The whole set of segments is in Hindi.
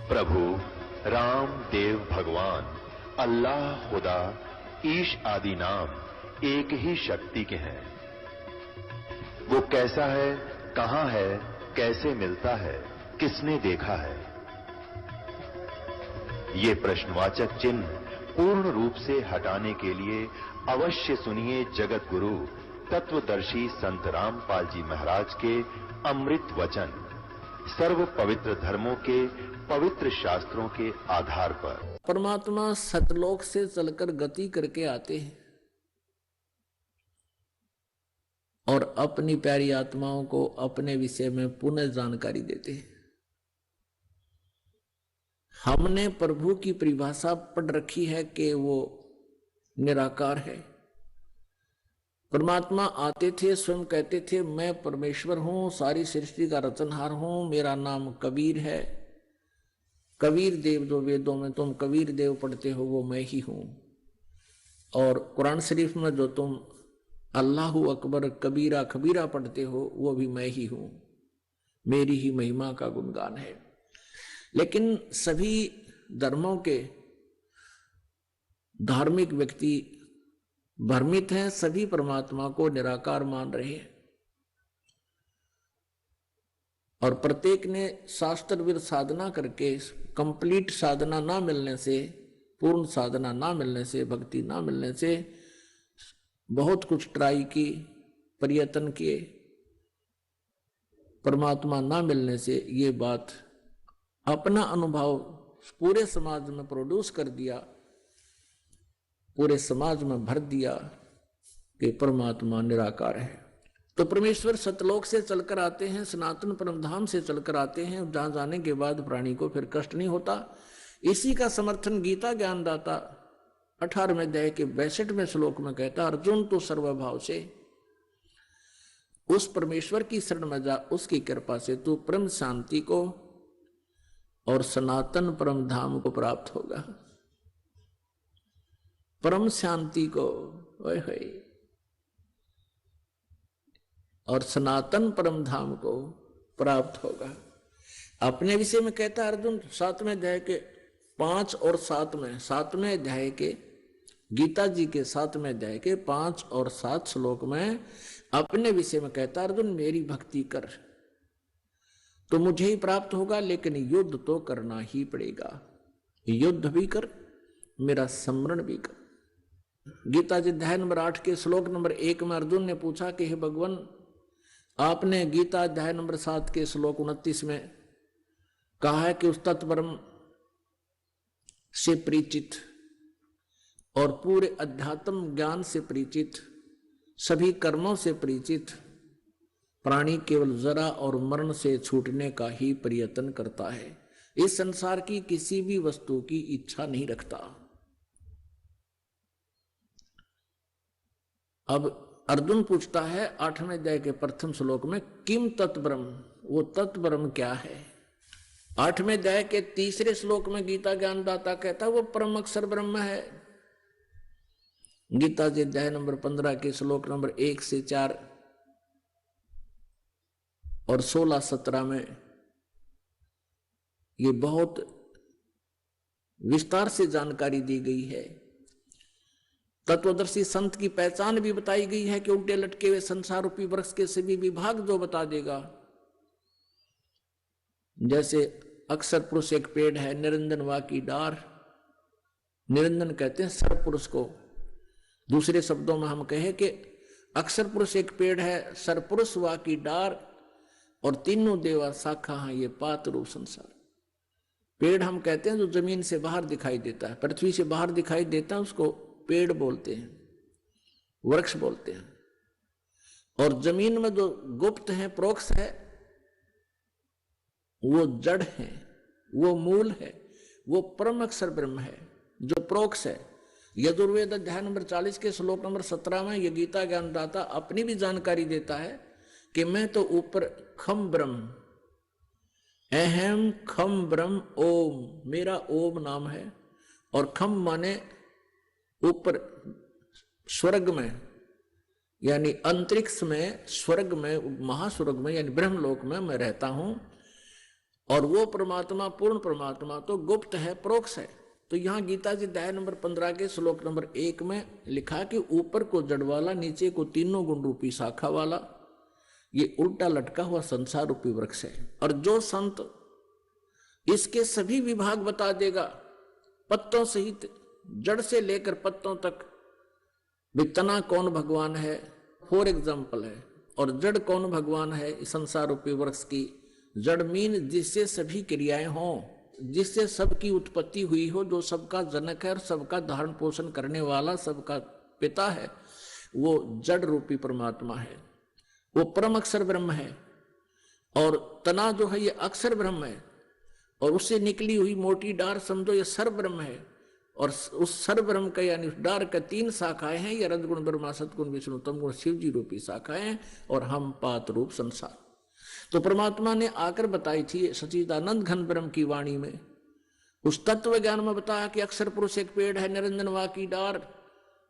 प्रभु राम देव भगवान अल्लाह खुदा ईश आदि नाम एक ही शक्ति के हैं। वो कैसा है, कहां है, कैसे मिलता है, किसने देखा है? ये प्रश्नवाचक चिन्ह पूर्ण रूप से हटाने के लिए अवश्य सुनिए जगत गुरु तत्वदर्शी संत रामपाल जी महाराज के अमृत वचन, सर्व पवित्र धर्मों के पवित्र शास्त्रों के आधार पर। परमात्मा सतलोक से चलकर गति करके आते हैं और अपनी प्यारी आत्माओं को अपने विषय में पुनः जानकारी देते हैं। हमने प्रभु की परिभाषा पढ़ रखी है कि वो निराकार है। परमात्मा आते थे, स्वयं कहते थे मैं परमेश्वर हूं, सारी सृष्टि का रचनहार हूं, मेरा नाम कबीर है। कबीर देव जो वेदों में तुम कबीर देव पढ़ते हो वो मैं ही हूं, और कुरान शरीफ में जो तुम अल्लाहु अकबर कबीरा खबीरा पढ़ते हो वो भी मैं ही हूं, मेरी ही महिमा का गुणगान है। लेकिन सभी धर्मों के धार्मिक व्यक्ति भ्रमित हैं, सभी परमात्मा को निराकार मान रहे हैं और प्रत्येक ने शास्त्रविद साधना करके कंप्लीट साधना ना मिलने से, पूर्ण साधना ना मिलने से, भक्ति ना मिलने से बहुत कुछ ट्राई की, प्रयत्न किए, परमात्मा ना मिलने से ये बात अपना अनुभव पूरे समाज में प्रोड्यूस कर दिया, पूरे समाज में भर दिया कि परमात्मा निराकार है। तो परमेश्वर सतलोक से चलकर आते हैं, सनातन परमधाम से चलकर आते हैं, जहां जाने के बाद प्राणी को फिर कष्ट नहीं होता। इसी का समर्थन गीता ज्ञानदाता 18वें अध्याय के 62वें श्लोक में कहता, अर्जुन तो सर्वभाव से उस परमेश्वर की शरण में जा, उसकी कृपा से तू परम शांति को और सनातन परम धाम को प्राप्त होगा। परम शांति को और सनातन परम धाम को प्राप्त होगा। अपने विषय में कहता अर्जुन 7वें अध्याय के 5 और 7वें अध्याय के गीता जी के 7वें अध्याय के 5 और 7 श्लोक में अपने विषय में कहता अर्जुन मेरी भक्ति कर तो मुझे ही प्राप्त होगा, लेकिन युद्ध तो करना ही पड़ेगा। युद्ध भी कर, मेरा स्मरण भी कर। गीता जी अध्याय नंबर 8 के श्लोक नंबर 1 में अर्जुन ने पूछा कि हे भगवान, आपने गीता अध्याय नंबर 7 के श्लोक 29 में कहा है कि उस तत्परम से परिचित और पूरे अध्यात्म ज्ञान से परिचित, सभी कर्मों से परिचित प्राणी केवल जरा और मरण से छूटने का ही प्रयत्न करता है, इस संसार की किसी भी वस्तु की इच्छा नहीं रखता। अब अर्जुन पूछता है 8वें अध्याय के प्रथम श्लोक में किम तत्ब्रह्म, वो तत्ब्रह्म क्या है? 8वें अध्याय के 3 श्लोक में गीता ज्ञानदाता कहता वो परम अक्षर ब्रह्म है। गीता जी अध्याय नंबर 15 के श्लोक नंबर 1 से 4 और 16-17 में ये बहुत विस्तार से जानकारी दी गई है। तत्वदर्शी संत की पहचान भी बताई गई है कि उल्टे लटके हुए संसार रूपी वृक्ष के सभी विभाग जो बता देगा। जैसे अक्षर पुरुष एक पेड़ है, निरंजन वा की डार, निरंजन कहते हैं सर्व पुरुष को। दूसरे शब्दों में हम कहें कि अक्षर पुरुष एक पेड़ है, सरपुरुष वा की डार और तीनों देवा शाखा हैं ये पात रूप संसार। पेड़ हम कहते हैं जो जमीन से बाहर दिखाई देता है, पृथ्वी से बाहर दिखाई देता है, उसको पेड़ बोलते हैं, वृक्ष बोलते हैं। और जमीन में जो गुप्त है, प्रोक्ष है, वो जड़ है, वो मूल है, वो परम अक्षर ब्रह्म है जो प्रोक्ष है। यजुर्वेद अध्याय नंबर 40 के श्लोक नंबर 17 में ये गीता ज्ञानदाता अपनी भी जानकारी देता है कि मैं तो ऊपर खम ब्रह्म, अहम खम ब्रह्म ओम, मेरा ओम नाम है। और खम माने ऊपर स्वर्ग में, यानी अंतरिक्ष में, स्वर्ग में, महास्वर्ग में यानी ब्रह्मलोक में मैं रहता हूं। और वो परमात्मा पूर्ण परमात्मा तो गुप्त है, प्रोक्ष है। तो यहाँ गीता जी अध्याय नंबर 15 के श्लोक नंबर 1 में लिखा कि ऊपर को जड़ वाला, नीचे को तीनों गुण रूपी शाखा वाला, ये उल्टा लटका हुआ संसार रूपी वृक्ष है। और जो संत इसके सभी विभाग बता देगा, पत्तों सहित जड़ से लेकर पत्तों तक, तना कौन भगवान है फॉर एग्जाम्पल है, और जड़ कौन भगवान है संसार रूपी वृक्ष की। जड़ मीन जिससे सभी क्रियाएं हों, जिससे सबकी उत्पत्ति हुई हो, जो सबका जनक है और सबका धारण पोषण करने वाला, सबका पिता है, वो जड़ रूपी परमात्मा है। वो परम अक्षर ब्रह्म है। और तना जो है ये अक्षर ब्रह्म है, और उससे निकली हुई मोटी डार समझो ये सर्व ब्रह्म है। और उस सर्व ब्रह्म का यानी उस डार का 3 शाखाएं हैं, ये रजगुण ब्रह्मा, सतगुण विष्णु, तमगुण शिव जी रूपी शाखाएं, और हम पात रूप संसार। तो परमात्मा ने आकर बताई थी सच्चिदानंद घन ब्रह्म की वाणी में, उस तत्व ज्ञान में बताया कि अक्षर पुरुष एक पेड़ है, निरंजन वा की डार,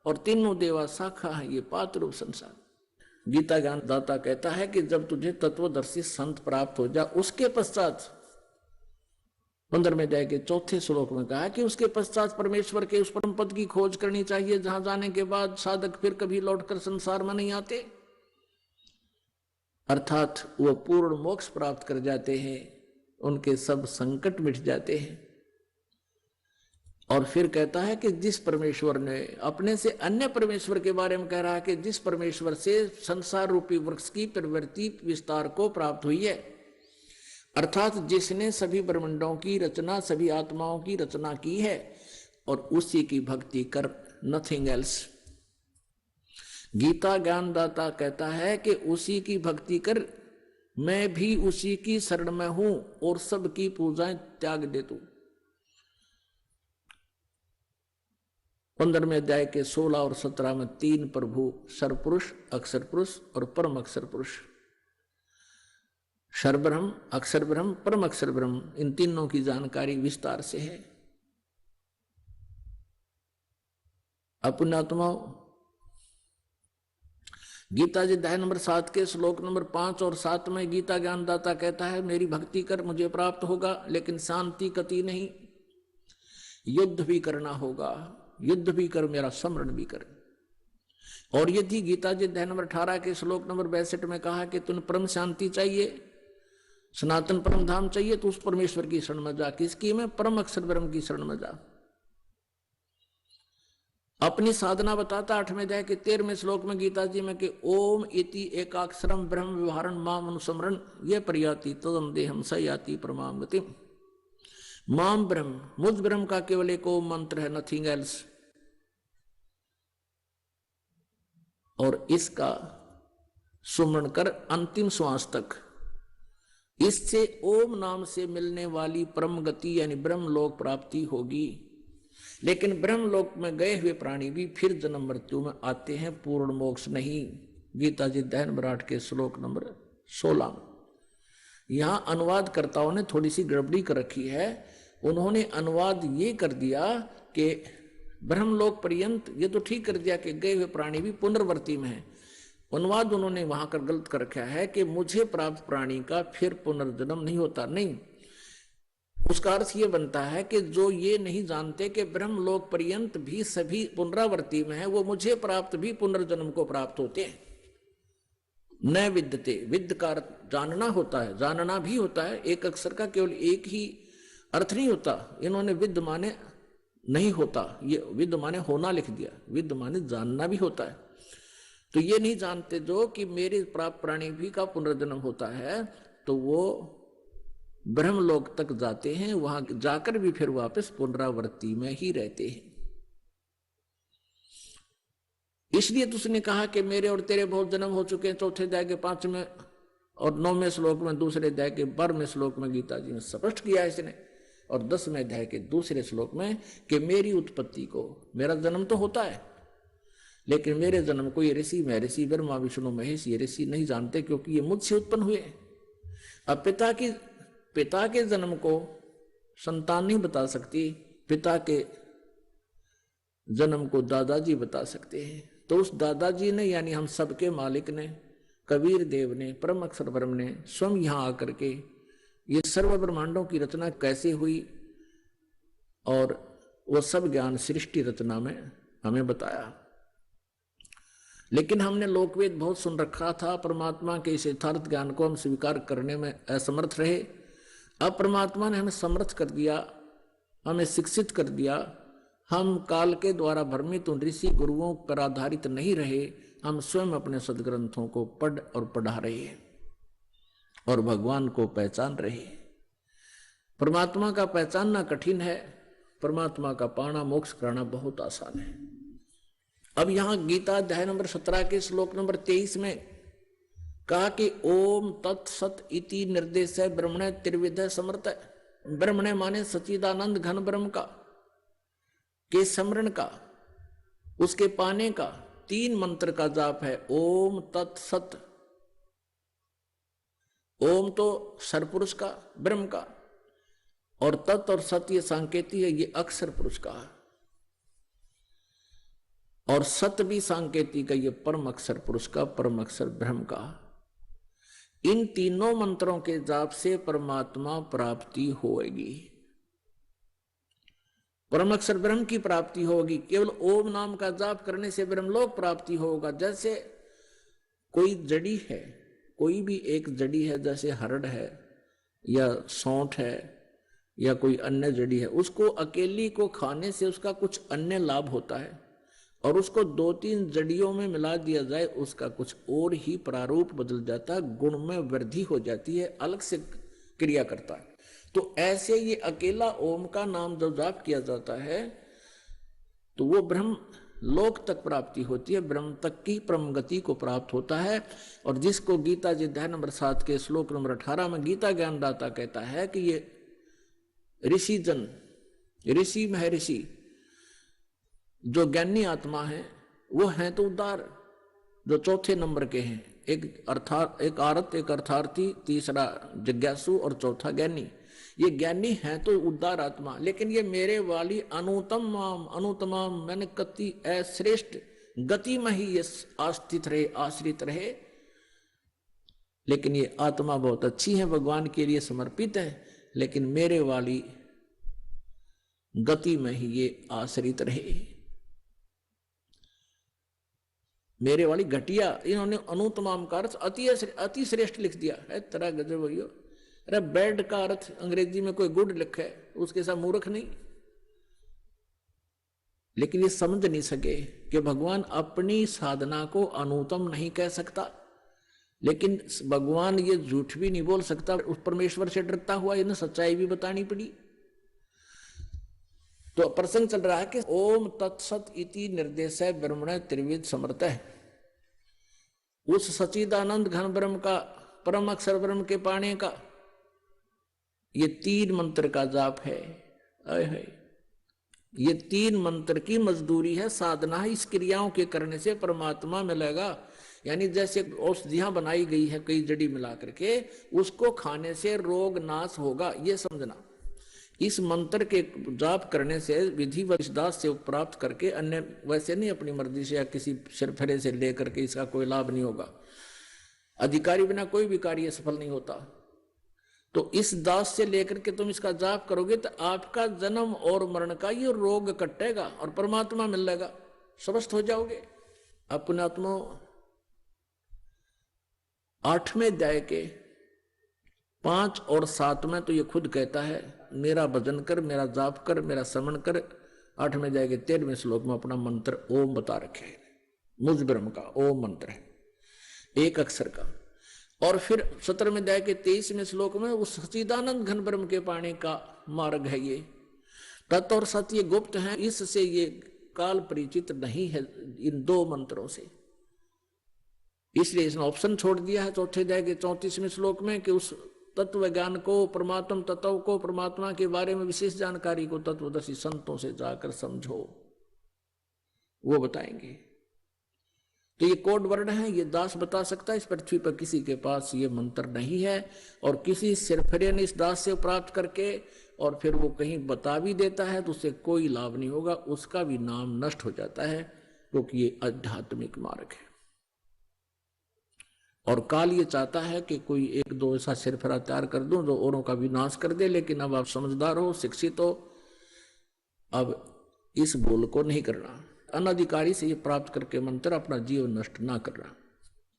और तीनों देवा शाखा है, ये पात रूप संसार। गीता ज्ञान दाता कहता है कि जब तुझे तत्वदर्शी संत प्राप्त हो जा, उसके पश्चात 15वें अध्याय के 4थे श्लोक में कहा कि उसके पश्चात परमेश्वर के उस परम पद की खोज करनी चाहिए, जहां जाने के बाद साधक फिर कभी लौटकर संसार में नहीं आते। अर्थात वो पूर्ण मोक्ष प्राप्त कर जाते हैं, उनके सब संकट मिट जाते हैं। और फिर कहता है कि जिस परमेश्वर ने अपने से अन्य परमेश्वर के बारे में कह रहा है कि जिस परमेश्वर से संसार रूपी वृक्ष की प्रवृत्ति विस्तार को प्राप्त हुई है, अर्थात जिसने सभी ब्रह्मांडों की रचना, सभी आत्माओं की रचना की है, और उसी की भक्ति कर, नथिंग एल्स। गीता ज्ञानदाता कहता है कि उसी की भक्ति कर, मैं भी उसी की शरण में हूं और सबकी पूजाएं त्याग दे तू। 15वें अध्याय के 16 और 17 में 3 प्रभु, सर्वपुरुष, अक्षर पुरुष और परम अक्षर पुरुष, सर्वब्रह्म, अक्षर ब्रह्म, परम अक्षर ब्रह्म, इन तीनों की जानकारी विस्तार से है। पुण्यात्माओं, गीता जी अध्याय नंबर 7 के श्लोक नंबर 5 और 7 में गीता ज्ञानदाता कहता है मेरी भक्ति कर, मुझे प्राप्त होगा, लेकिन शांति कति नहीं, युद्ध भी करना होगा, युद्ध भी कर, मेरा स्मरण भी कर। और यदि गीता जी अध्याय नंबर 18 के श्लोक नंबर 62 में कहा कि तुम परम शांति चाहिए, सनातन परम धाम चाहिए, तो उस परमेश्वर की शरण में जा। किसकी? में परम अक्षर ब्रह्म की शरण में जा। अपनी साधना बताता 8वें अध्याय के 13वें श्लोक में गीता जी में कि ओम इति एकाक्षरम ब्रह्म व्यवहारन माम अनुस्मरण ये प्रयाति तदम देहम स याति परमाम गतिम। माम ब्रह्म, मुझ ब्रह्म का केवल एक ओम मंत्र है, नथिंग एल्स। और इसका सुमरण कर अंतिम श्वास तक। इससे ओम नाम से मिलने वाली परम गति यानी ब्रह्म लोक प्राप्ति होगी। लेकिन ब्रह्म लोक में गए हुए प्राणी भी फिर जन्म मृत्यु में आते हैं, पूर्ण मोक्ष नहीं। गीता जी अध्याय नंबर 8 के श्लोक नंबर 16 में। यहां अनुवादकर्ताओं ने थोड़ी सी गड़बड़ी कर रखी है। उन्होंने अनुवाद ये कर दिया कि ब्रह्मलोक पर्यंत, ये तो ठीक कर दिया कि गए हुए प्राणी भी पुनर्वर्ती में है। अनुवाद उन्होंने वहां कर गलत कर रखा है कि मुझे प्राप्त प्राणी का फिर पुनर्जन्म नहीं होता। नहीं, उसका अर्थ ये बनता है कि जो ये नहीं जानते कि ब्रह्मलोक पर्यंत भी सभी पुनरावर्ती में है, वो मुझे प्राप्त भी पुनर्जन्म को प्राप्त होते हैं। न विद्यते, विद्य का जानना होता है, जानना भी होता है। एक अक्षर का केवल एक ही अर्थ नहीं होता। इन्होंने विद्य माने नहीं होता, ये विद्य माने होना लिख दिया। विद्य माने जानना भी होता है। तो ये नहीं जानते जो कि मेरे प्राप्त प्राणी भी का पुनर्जन्म होता है, तो वो ब्रह्मलोक तक जाते हैं, वहां जाकर भी फिर वापस पुनरावृत्ति में ही रहते हैं। इसलिए तो उसने कहा कि मेरे और तेरे बहुत जन्म हो चुके हैं। चौथे अध्याय के 5वें और 9वें श्लोक में, दूसरे अध्याय के 12वें श्लोक में गीता जी ने स्पष्ट किया इसने। और 10वें अध्याय के दूसरे श्लोक में कि मेरी उत्पत्ति को, मेरा जन्म तो होता है, लेकिन मेरे जन्म को ये ऋषि, महर्षि, ब्रह्मा, विष्णु, महेश, ये ऋषि नहीं जानते, क्योंकि ये मुझसे उत्पन्न हुए। अब पिता के जन्म को संतान नहीं बता सकती, पिता के जन्म को दादाजी बता सकते हैं। तो उस दादाजी ने, यानी हम सबके मालिक ने, कबीर देव ने, परम अक्षर ब्रह्म ने स्वयं यहां आकर के ये सर्व ब्रह्मांडों की रचना कैसे हुई और वो सब ज्ञान सृष्टि रचना में हमें बताया। लेकिन हमने लोकवेद बहुत सुन रखा था, परमात्मा के इस यथार्थ ज्ञान को हम स्वीकार करने में असमर्थ रहे। अब परमात्मा ने हमें समर्थ कर दिया, हमें शिक्षित कर दिया। हम काल के द्वारा भ्रमित उन ऋषि गुरुओं पर आधारित नहीं रहे, हम स्वयं अपने सदग्रंथों को पढ़ और पढ़ा रहे हैं और भगवान को पहचान रहे हैं। परमात्मा का पहचानना कठिन है, परमात्मा का पाना मोक्ष कराना बहुत आसान है। अब यहां गीता अध्याय नंबर 17 के श्लोक नंबर 23 में कहा कि ओम तत्सत इति निर्देश ब्रह्मणे त्रिविध समर्थ। ब्रह्मणे माने सच्चिदानंद घन ब्रह्म का, के स्मरण का, उसके पाने का 3 मंत्र का जाप है। ओम तत्सत, ओम तो सरपुरुष का, ब्रह्म का, और तत् और सत ये सांकेती है, ये अक्षर पुरुष का, और सत भी सांकेती का, ये परम अक्षर पुरुष का, परम अक्षर ब्रह्म का। इन तीनों मंत्रों के जाप से परमात्मा प्राप्ति होगी, परम अक्षर ब्रह्म की प्राप्ति होगी। केवल ओम नाम का जाप करने से ब्रह्मलोक प्राप्ति होगा। जैसे कोई जड़ी है, कोई भी एक जड़ी है, जैसे हरड़ है या सौंठ है या कोई अन्य जड़ी है, उसको अकेली को खाने से उसका कुछ अन्य लाभ होता है, और उसको 2-3 जड़ियों में मिला दिया जाए उसका कुछ और ही प्रारूप बदल जाता है, गुण में वृद्धि हो जाती है, अलग से क्रिया करता है। तो ऐसे ये अकेला ओम का नाम जब जाप किया जाता है तो वो ब्रह्म लोक तक प्राप्ति होती है, ब्रह्म तक की परम गति को प्राप्त होता है। और जिसको गीता जी अध्याय नंबर 7 के श्लोक नंबर 18 में गीता ज्ञानदाता कहता है कि ये ऋषि जन, ऋषि महर्षि जो ज्ञानी आत्मा है वो हैं तो उदार, जो चौथे नंबर के हैं, एक आरत, एक अर्थार्थी, तीसरा जिज्ञासु और चौथा ज्ञानी। ये ज्ञानी हैं तो उदार आत्मा, लेकिन ये मेरे वाली अनुतमाम मैंने कति श्रेष्ठ गति में ही ये आस्थित रहे, आश्रित रहे। लेकिन ये आत्मा बहुत अच्छी है, भगवान के लिए समर्पित है, लेकिन मेरे वाली गति में ही ये आश्रित रहे, मेरे वाली घटिया। इन्होंने अनुतमाम का अर्थ अति श्रेष्ठ लिख दिया है, तरह गजब भैया। अरे बैड का अर्थ अंग्रेजी में कोई गुड लिखा है, उसके साथ मूर्ख नहीं। लेकिन ये समझ नहीं सके कि भगवान अपनी साधना को अनुत्तम नहीं कह सकता, लेकिन भगवान ये झूठ भी नहीं बोल सकता। उस परमेश्वर से डरता हुआ इन्हें सच्चाई भी बतानी पड़ी। तो प्रसंग चल रहा है कि ओम तत्सत इति निर्देश ब्रह्मण त्रिविध समर्थ है। उस सच्चिदानंद घन ब्रह्म का, परम अक्षर ब्रह्म के पाने का ये 3 मंत्र का जाप है। ये 3 मंत्र की मजदूरी है, साधना है। इस क्रियाओं के करने से परमात्मा मिलेगा। यानी जैसे औषधियां बनाई गई है कई जड़ी मिला करके, उसको खाने से रोग नाश होगा, ये समझना। इस मंत्र के जाप करने से विधि व विश्वास से प्राप्त करके, अन्य वैसे नहीं अपनी मर्जी से या किसी सिरफरे से लेकर के इसका कोई लाभ नहीं होगा। अधिकारी बिना कोई भी कार्य सफल नहीं होता। तो इस दास से लेकर के तुम इसका जाप करोगे तो आपका जन्म और मरण का ये रोग कटेगा और परमात्मा मिलेगा, स्वस्थ हो जाओगे। अपने आत्मा 8वें अध्याय के 5 और 7 में तो ये खुद कहता है, मेरा भजन कर, मेरा जाप कर, मेरा स्मरण कर। 8वें अध्याय के 13वें श्लोक में अपना मंत्र ओम बता रखे हैं। मुझ ब्रह्म का ओम मंत्र है, एक अक्षर का। और फिर 17वें अध्याय के 23वें श्लोक में उस सच्चिदानंद घन ब्रह्म के पाने का मार्ग है। ये तत् और सत्य गुप्त है, इससे ये काल परिचित नहीं है इन 2 मंत्रों से। इसलिए इसने ऑप्शन छोड़ दिया है 4थे अध्याय के 34वें श्लोक में कि उस तत्व ज्ञान को, परमात्म तत्व को, परमात्मा के बारे में विशेष जानकारी को तत्वदर्शी संतों से जाकर समझो, वो बताएंगे। तो ये कोड वर्ड है, ये दास बता सकता है। इस पृथ्वी पर किसी के पास ये मंत्र नहीं है, और किसी सिरफरे ने इस दास से प्राप्त करके और फिर वो कहीं बता भी देता है तो उससे कोई लाभ नहीं होगा, उसका भी नाम नष्ट हो जाता है, क्योंकि ये आध्यात्मिक मार्ग है। और काल ये चाहता है कि कोई एक दो ऐसा सिरफिरा तैयार कर दूं जो औरों का विनाश कर दे, लेकिन अब आप समझदार हो, शिक्षित हो, अब इस भूल को नहीं करना। अनाधिकारी से ये प्राप्त करके मंत्र अपना जीवन नष्ट ना करना।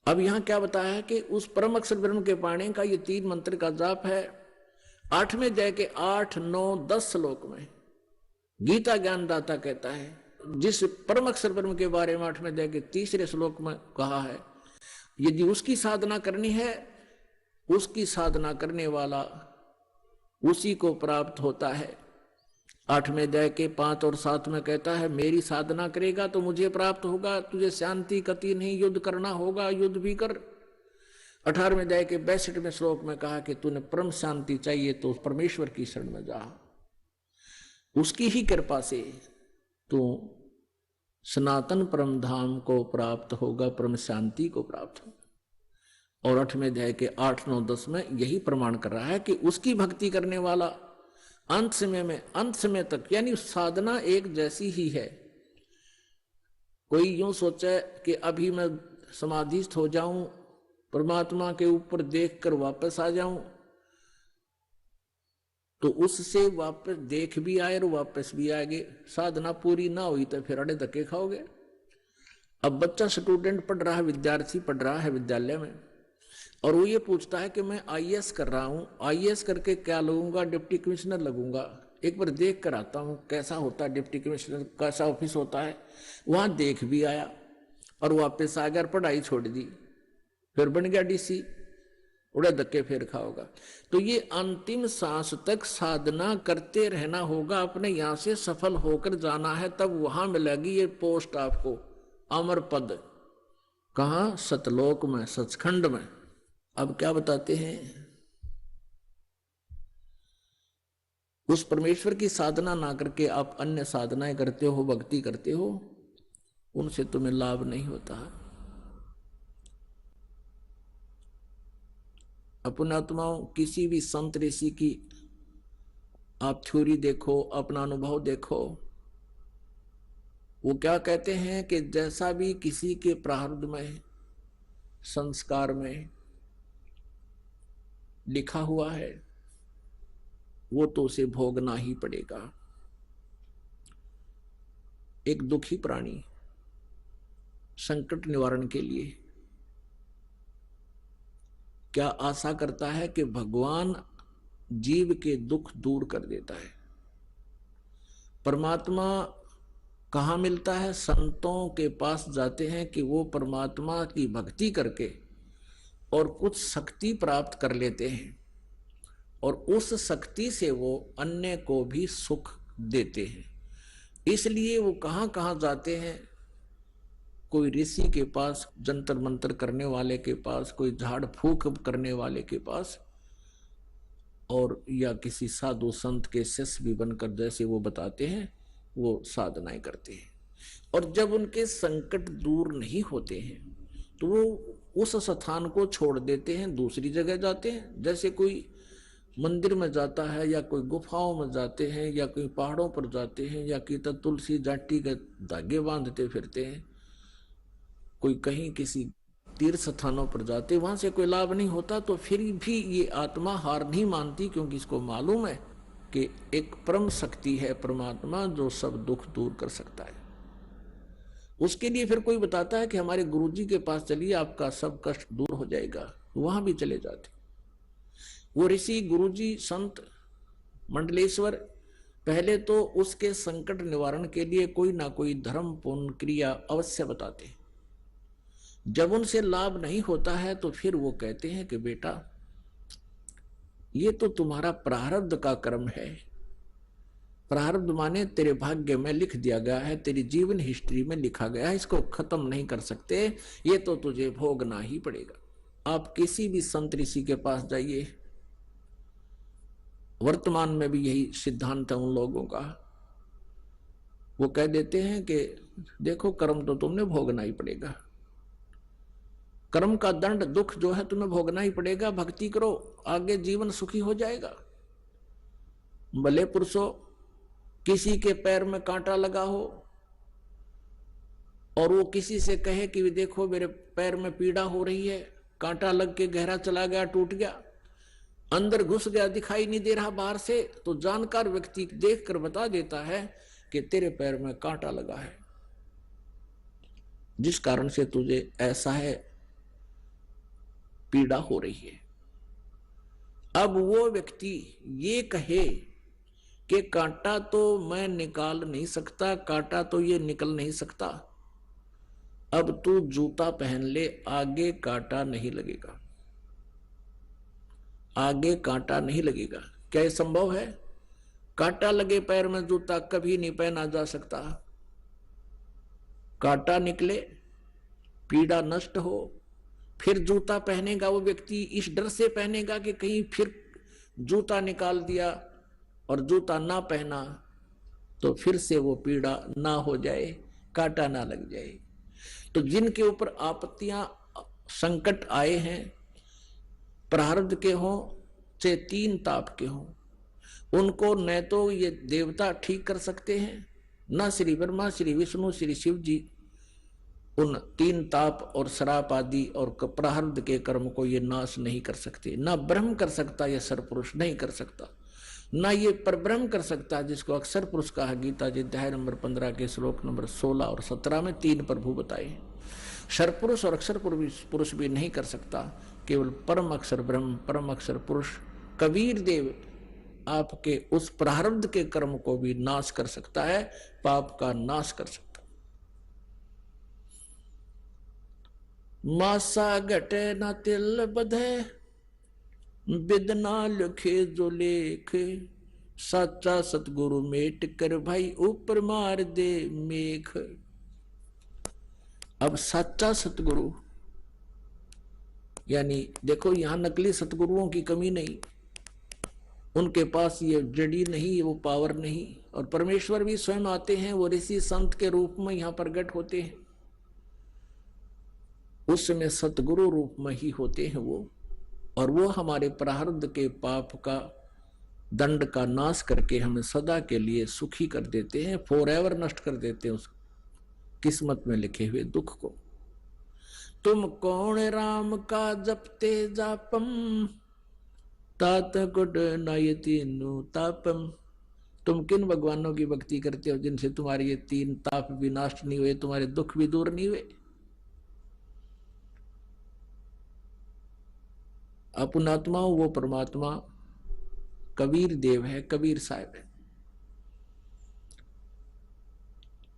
अब यहां क्या बताया है कि उस परम अक्षर ब्रह्म के पाने का ये 3 मंत्र का जाप है। 8वें अध्याय के 8, 9, 10 श्लोक में गीता ज्ञानदाता कहता है, जिस परम अक्षर ब्रह्म के बारे में 8वें अध्याय के 3रे श्लोक में कहा है, यदि उसकी साधना करनी है, उसकी साधना करने वाला उसी को प्राप्त होता है। 8वें अध्याय के 5 और 7 में कहता है, मेरी साधना करेगा तो मुझे प्राप्त होगा, तुझे शांति कति नहीं, युद्ध करना होगा, युद्ध भी कर। 18वें अध्याय के 62वें श्लोक में कहा कि तूने परम शांति चाहिए तो परमेश्वर की शरण में जा, उसकी ही कृपा से तू सनातन परम धाम को प्राप्त होगा, परम शांति को प्राप्त होगा। और 8वें अध्याय के 8, 9, 10 में यही प्रमाण कर रहा है कि उसकी भक्ति करने वाला अंत समय तक, यानी साधना एक जैसी ही है। कोई यूं सोचे कि अभी मैं समाधिस्थ हो जाऊं, परमात्मा के ऊपर देखकर वापस आ जाऊं, तो उससे वापस देख भी आए और वापस भी आएंगे। साधना पूरी ना हुई तो फिर अड़े धक्के खाओगे। अब बच्चा स्टूडेंट पढ़ रहा है, विद्यार्थी पढ़ रहा है विद्यालय में, और वो ये पूछता है कि मैं आईएएस कर रहा हूं, आईएएस करके क्या लगूंगा, डिप्टी कमिश्नर लगूंगा, एक बार देख कर आता हूं कैसा होता है डिप्टी कमिश्नर, कैसा ऑफिस होता है। वहां देख भी आया और वापस आ गया, पढ़ाई छोड़ दी, फिर बन गया डीसी, उड़े धक्के फिर खाओगा। तो ये अंतिम सांस तक साधना करते रहना होगा, अपने यहां से सफल होकर जाना है, तब वहां मिलेगी ये पोस्ट आपको, अमर पद। कहां? सतलोक में, सचखंड में। अब क्या बताते हैं, उस परमेश्वर की साधना ना करके आप अन्य साधनाएं करते हो, भक्ति करते हो, उनसे तुम्हें लाभ नहीं होता। अपनात्माओं, किसी भी संत ऋषि की आप थ्योरी देखो, अपना अनुभव देखो, वो क्या कहते हैं कि जैसा भी किसी के प्रारब्ध में, संस्कार में लिखा हुआ है, वो तो उसे भोगना ही पड़ेगा। एक दुखी प्राणी संकट निवारण के लिए क्या आशा करता है कि भगवान जीव के दुख दूर कर देता है। परमात्मा कहाँ मिलता है? संतों के पास जाते हैं कि वो परमात्मा की भक्ति करके और कुछ शक्ति प्राप्त कर लेते हैं, और उस शक्ति से वो अन्य को भी सुख देते हैं। इसलिए वो कहाँ कहाँ जाते हैं? कोई ऋषि के पास, जंतर मंतर करने वाले के पास, कोई झाड़ फूक करने वाले के पास, और या किसी साधु संत के शिष्य भी बनकर जैसे वो बताते हैं वो साधनाएं करते हैं। और जब उनके संकट दूर नहीं होते हैं तो वो उस स्थान को छोड़ देते हैं, दूसरी जगह जाते हैं। जैसे कोई मंदिर में जाता है, या कोई गुफाओं में जाते हैं, या कोई पहाड़ों पर जाते हैं, या कि तुलसी जाटी के धागे बांधते फिरते हैं, कोई कहीं किसी तीर्थ स्थानों पर जाते, वहां से कोई लाभ नहीं होता, तो फिर भी ये आत्मा हार नहीं मानती, क्योंकि इसको मालूम है कि एक परम शक्ति है परमात्मा जो सब दुख दूर कर सकता है। उसके लिए फिर कोई बताता है कि हमारे गुरुजी के पास चलिए, आपका सब कष्ट दूर हो जाएगा, वहां भी चले जाते। वो ऋषि, गुरुजी, संत, मंडलेश्वर पहले तो उसके संकट निवारण के लिए कोई ना कोई धर्म पूर्ण क्रिया अवश्य बताते। जब उनसे लाभ नहीं होता है तो फिर वो कहते हैं कि बेटा ये तो तुम्हारा प्रारब्ध का कर्म है। प्रारब्ध माने तेरे भाग्य में लिख दिया गया है, तेरी जीवन हिस्ट्री में लिखा गया है, इसको खत्म नहीं कर सकते, ये तो तुझे भोगना ही पड़ेगा। आप किसी भी संत ऋषि के पास जाइए, वर्तमान में भी यही सिद्धांत है उन लोगों का, वो कह देते हैं कि देखो कर्म तो तुमने भोगना ही पड़ेगा, कर्म का दंड दुख जो है तुम्हें भोगना ही पड़ेगा, भक्ति करो आगे जीवन सुखी हो जाएगा। भले पुरुषों, किसी के पैर में कांटा लगा हो और वो किसी से कहे कि देखो मेरे पैर में पीड़ा हो रही है, कांटा लग के गहरा चला गया, टूट गया, अंदर घुस गया, दिखाई नहीं दे रहा बाहर से, तो जानकार व्यक्ति देखकर बता देता है कि तेरे पैर में कांटा लगा है, जिस कारण से तुझे ऐसा है, पीड़ा हो रही है। अब वो व्यक्ति ये कहे कि कांटा तो मैं निकाल नहीं सकता, कांटा तो ये निकल नहीं सकता, अब तू जूता पहन ले, आगे कांटा नहीं लगेगा, आगे कांटा नहीं लगेगा। क्या ये संभव है? कांटा लगे पैर में जूता कभी नहीं पहना जा सकता। कांटा निकले, पीड़ा नष्ट हो, फिर जूता पहनेगा वो व्यक्ति, इस डर से पहनेगा कि कहीं फिर जूता निकाल दिया और जूता ना पहना तो फिर से वो पीड़ा ना हो जाए, कांटा ना लग जाए। तो जिनके ऊपर आपत्तियां, संकट आए हैं, प्रारब्ध के हों चाहे तीन ताप के हों, उनको न तो ये देवता ठीक कर सकते हैं, न श्री ब्रह्मा, श्री विष्णु, श्री शिव जी उन तीन ताप और श्राप आदि और प्रारब्ध के कर्म को ये नाश नहीं कर सकते। ना ब्रह्म कर सकता, ये सरपुरुष नहीं कर सकता, ना ये परब्रह्म कर सकता, जिसको अक्षर पुरुष कहा गीता जी अध्याय नंबर 15 के श्लोक नंबर 16 और 17 में तीन प्रभु बताए। सरपुरुष और अक्षर पुरुष भी नहीं कर सकता, केवल परम अक्षर ब्रह्म, परम अक्षर पुरुष कबीर देव आपके उस प्रारब्ध के कर्म को भी नाश कर सकता है, पाप का नाश कर सकता। मासा घटे न तिल बधे, बिदना लिखे जो लेख, साचा सतगुरु मेट कर भाई ऊपर मार दे मेघ। अब सच्चा सतगुरु यानी देखो, यहां नकली सतगुरुओं की कमी नहीं, उनके पास ये जड़ी नहीं, वो पावर नहीं, और परमेश्वर भी स्वयं आते हैं, वो ऋषि संत के रूप में यहां प्रकट होते हैं, उस समय सतगुरु रूप में ही होते हैं वो, और वो हमारे प्रारब्ध के पाप का दंड का नाश करके हमें सदा के लिए सुखी कर देते हैं, फॉरएवर नष्ट कर देते हैं उस किस्मत में लिखे हुए दुख को। तुम कौन राम का जपते जापम, तात गुड नयति तापम। तुम किन भगवानों की भक्ति करते हो जिनसे तुम्हारे ये तीन ताप भी नाश नहीं हुए, तुम्हारे दुख भी दूर नहीं हुए। अपनात्मा वो परमात्मा कबीर देव है, कबीर साहब है।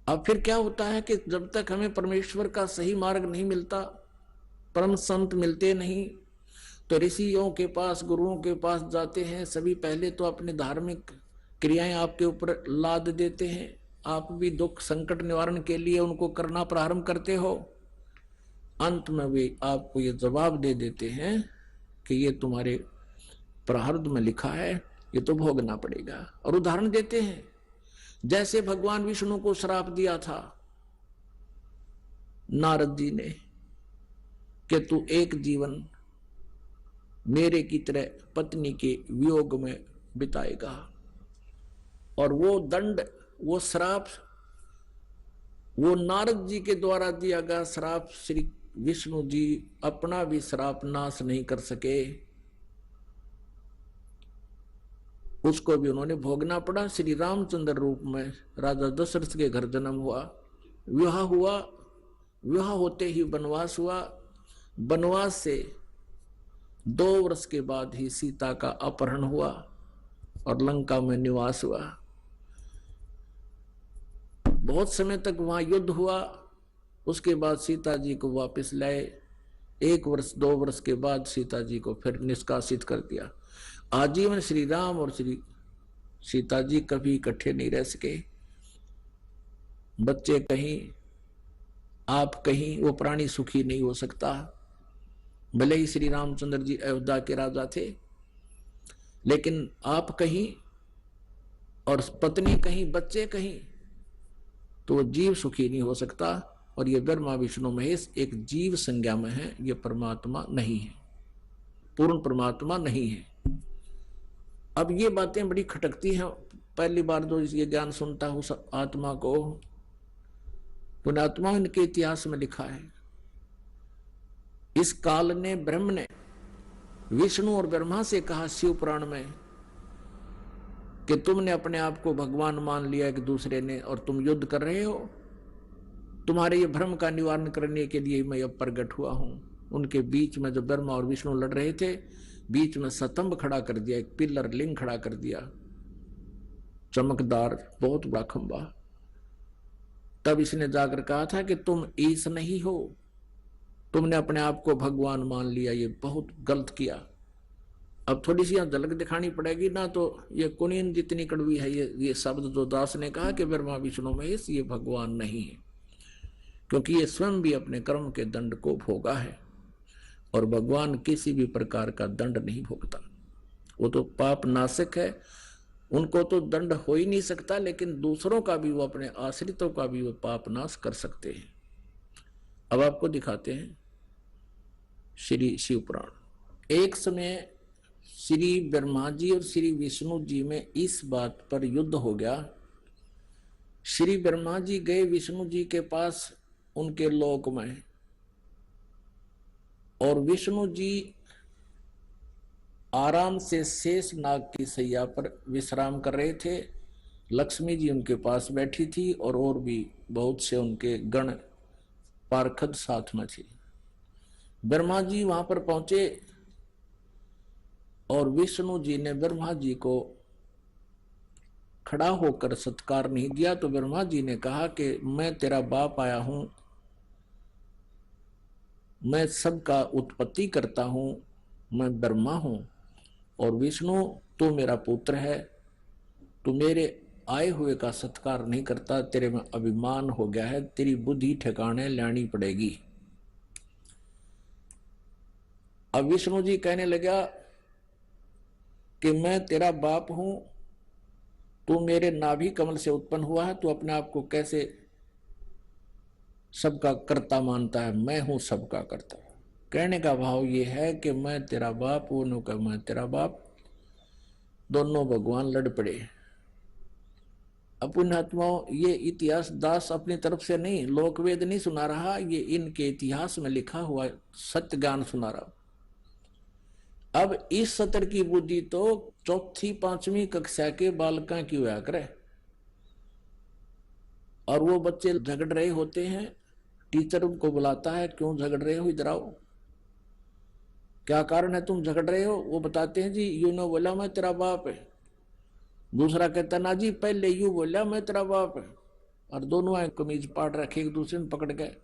अब फिर क्या होता है कि जब तक हमें परमेश्वर का सही मार्ग नहीं मिलता, परम संत मिलते नहीं, तो ऋषियों के पास, गुरुओं के पास जाते हैं। सभी पहले तो अपने धार्मिक क्रियाएं आपके ऊपर लाद देते हैं, आप भी दुख संकट निवारण के लिए उनको करना प्रारंभ करते हो। अंत में भी आपको ये जवाब दे देते हैं कि ये तुम्हारे प्रारब्ध में लिखा है, ये तो भोगना पड़ेगा। और उदाहरण देते हैं, जैसे भगवान विष्णु को श्राप दिया था नारद जी ने कि तू एक जीवन मेरे की तरह पत्नी के वियोग में बिताएगा, और वो दंड, वो श्राप, वो नारद जी के द्वारा दिया गया श्राप, श्री विष्णु जी अपना भी श्राप नाश नहीं कर सके, उसको भी उन्होंने भोगना पड़ा। श्री रामचंद्र रूप में राजा दशरथ के घर जन्म हुआ, विवाह हुआ, विवाह होते ही वनवास हुआ, वनवास से 2 वर्ष के बाद ही सीता का अपहरण हुआ और लंका में निवास हुआ। बहुत समय तक वहां युद्ध हुआ, उसके बाद सीता जी को वापस लाए। 1 वर्ष 2 वर्ष के बाद सीता जी को फिर निष्कासित कर दिया। आजीवन श्री राम और श्री सीता जी कभी इकट्ठे नहीं रह सके, बच्चे कहीं आप कहीं, वो प्राणी सुखी नहीं हो सकता। भले ही श्री रामचंद्र जी अयोध्या के राजा थे, लेकिन आप कहीं और पत्नी कहीं, बच्चे कहीं, तो वो जीव सुखी नहीं हो सकता। और ये ब्रह्मा विष्णु महेश एक जीव संज्ञा में है, ये परमात्मा नहीं है, पूर्ण परमात्मा नहीं है। अब ये बातें बड़ी खटकती हैं, पहली बार जो ये ज्ञान सुनता हूं आत्मा को, पुण्यात्मा इनके इतिहास में लिखा है, इस काल ने ब्रह्म ने विष्णु और ब्रह्मा से कहा शिव पुराण में कि तुमने अपने आप को भगवान मान लिया एक दूसरे ने और तुम युद्ध कर रहे हो, तुम्हारे ये भ्रम का निवारण करने के लिए मैं अब प्रकट हुआ हूं। उनके बीच में जो ब्रह्मा और विष्णु लड़ रहे थे, बीच में स्तंभ खड़ा कर दिया, एक पिलर लिंग खड़ा कर दिया, चमकदार बहुत बड़ा खंबा। तब इसने जाकर कहा था कि तुम ईश नहीं हो, तुमने अपने आप को भगवान मान लिया, ये बहुत गलत किया। अब थोड़ी सी यहां झलक दिखानी पड़ेगी ना, तो ये कुनीन जितनी कड़वी है ये शब्द जो दास ने कहा कि ब्रह्मा विष्णु महेश ये भगवान नहीं है, क्योंकि ये स्वयं भी अपने कर्म के दंड को भोगा है और भगवान किसी भी प्रकार का दंड नहीं भोगता। वो तो पाप नाशक है, उनको तो दंड हो ही नहीं सकता, लेकिन दूसरों का भी वो, अपने आश्रितों का भी वो पाप नाश कर सकते हैं। अब आपको दिखाते हैं श्री शिव पुराण। एक समय श्री ब्रह्मा जी और श्री विष्णु जी में इस बात पर युद्ध हो गया। श्री ब्रह्मा जी गए विष्णु जी के पास उनके लोक में, और विष्णु जी आराम से शेष नाग की सैया पर विश्राम कर रहे थे। लक्ष्मी जी उनके पास बैठी थी और भी बहुत से उनके गण पार्षद साथ में थे। ब्रह्मा जी वहां पर पहुंचे और विष्णु जी ने ब्रह्मा जी को खड़ा होकर सत्कार नहीं दिया, तो ब्रह्मा जी ने कहा कि मैं तेरा बाप आया हूं, मैं सबका उत्पत्ति करता हूं, मैं ब्रह्मा हूं, और विष्णु तू मेरा पुत्र है, तू मेरे आए हुए का सत्कार नहीं करता, तेरे में अभिमान हो गया है, तेरी बुद्धि ठिकाने लानी पड़ेगी। अब विष्णु जी कहने लगा कि मैं तेरा बाप हूं, तू मेरे नाभि कमल से उत्पन्न हुआ है, तू अपने आप को कैसे सबका कर्ता मानता है? मैं हूं सबका कर्ता। कहने का भाव ये है कि मैं तेरा बाप हूं, नो का मैं तेरा बाप, दोनों भगवान लड़ पड़े। पुण्यात्माओं, ये इतिहास दास अपनी तरफ से नहीं, लोकवेद नहीं सुना रहा, ये इनके इतिहास में लिखा हुआ सत्य ज्ञान सुना रहा। अब इस सत्र की बुद्धि तो चौथी पांचवी कक्षा के बालका की हुआ करे, और वो बच्चे झगड़ रहे होते हैं, टीचर उनको बुलाता है, क्यों झगड़ रहे हो, इधर आओ, क्या कारण है तुम झगड़ रहे हो? वो बताते हैं जी यू ने बोला मैं तेरा बाप है, दूसरा कहता ना जी पहले यू बोला मैं तेरा बाप है, और दोनों आए कमीज पाट रखे एक दूसरे में पकड़ गए।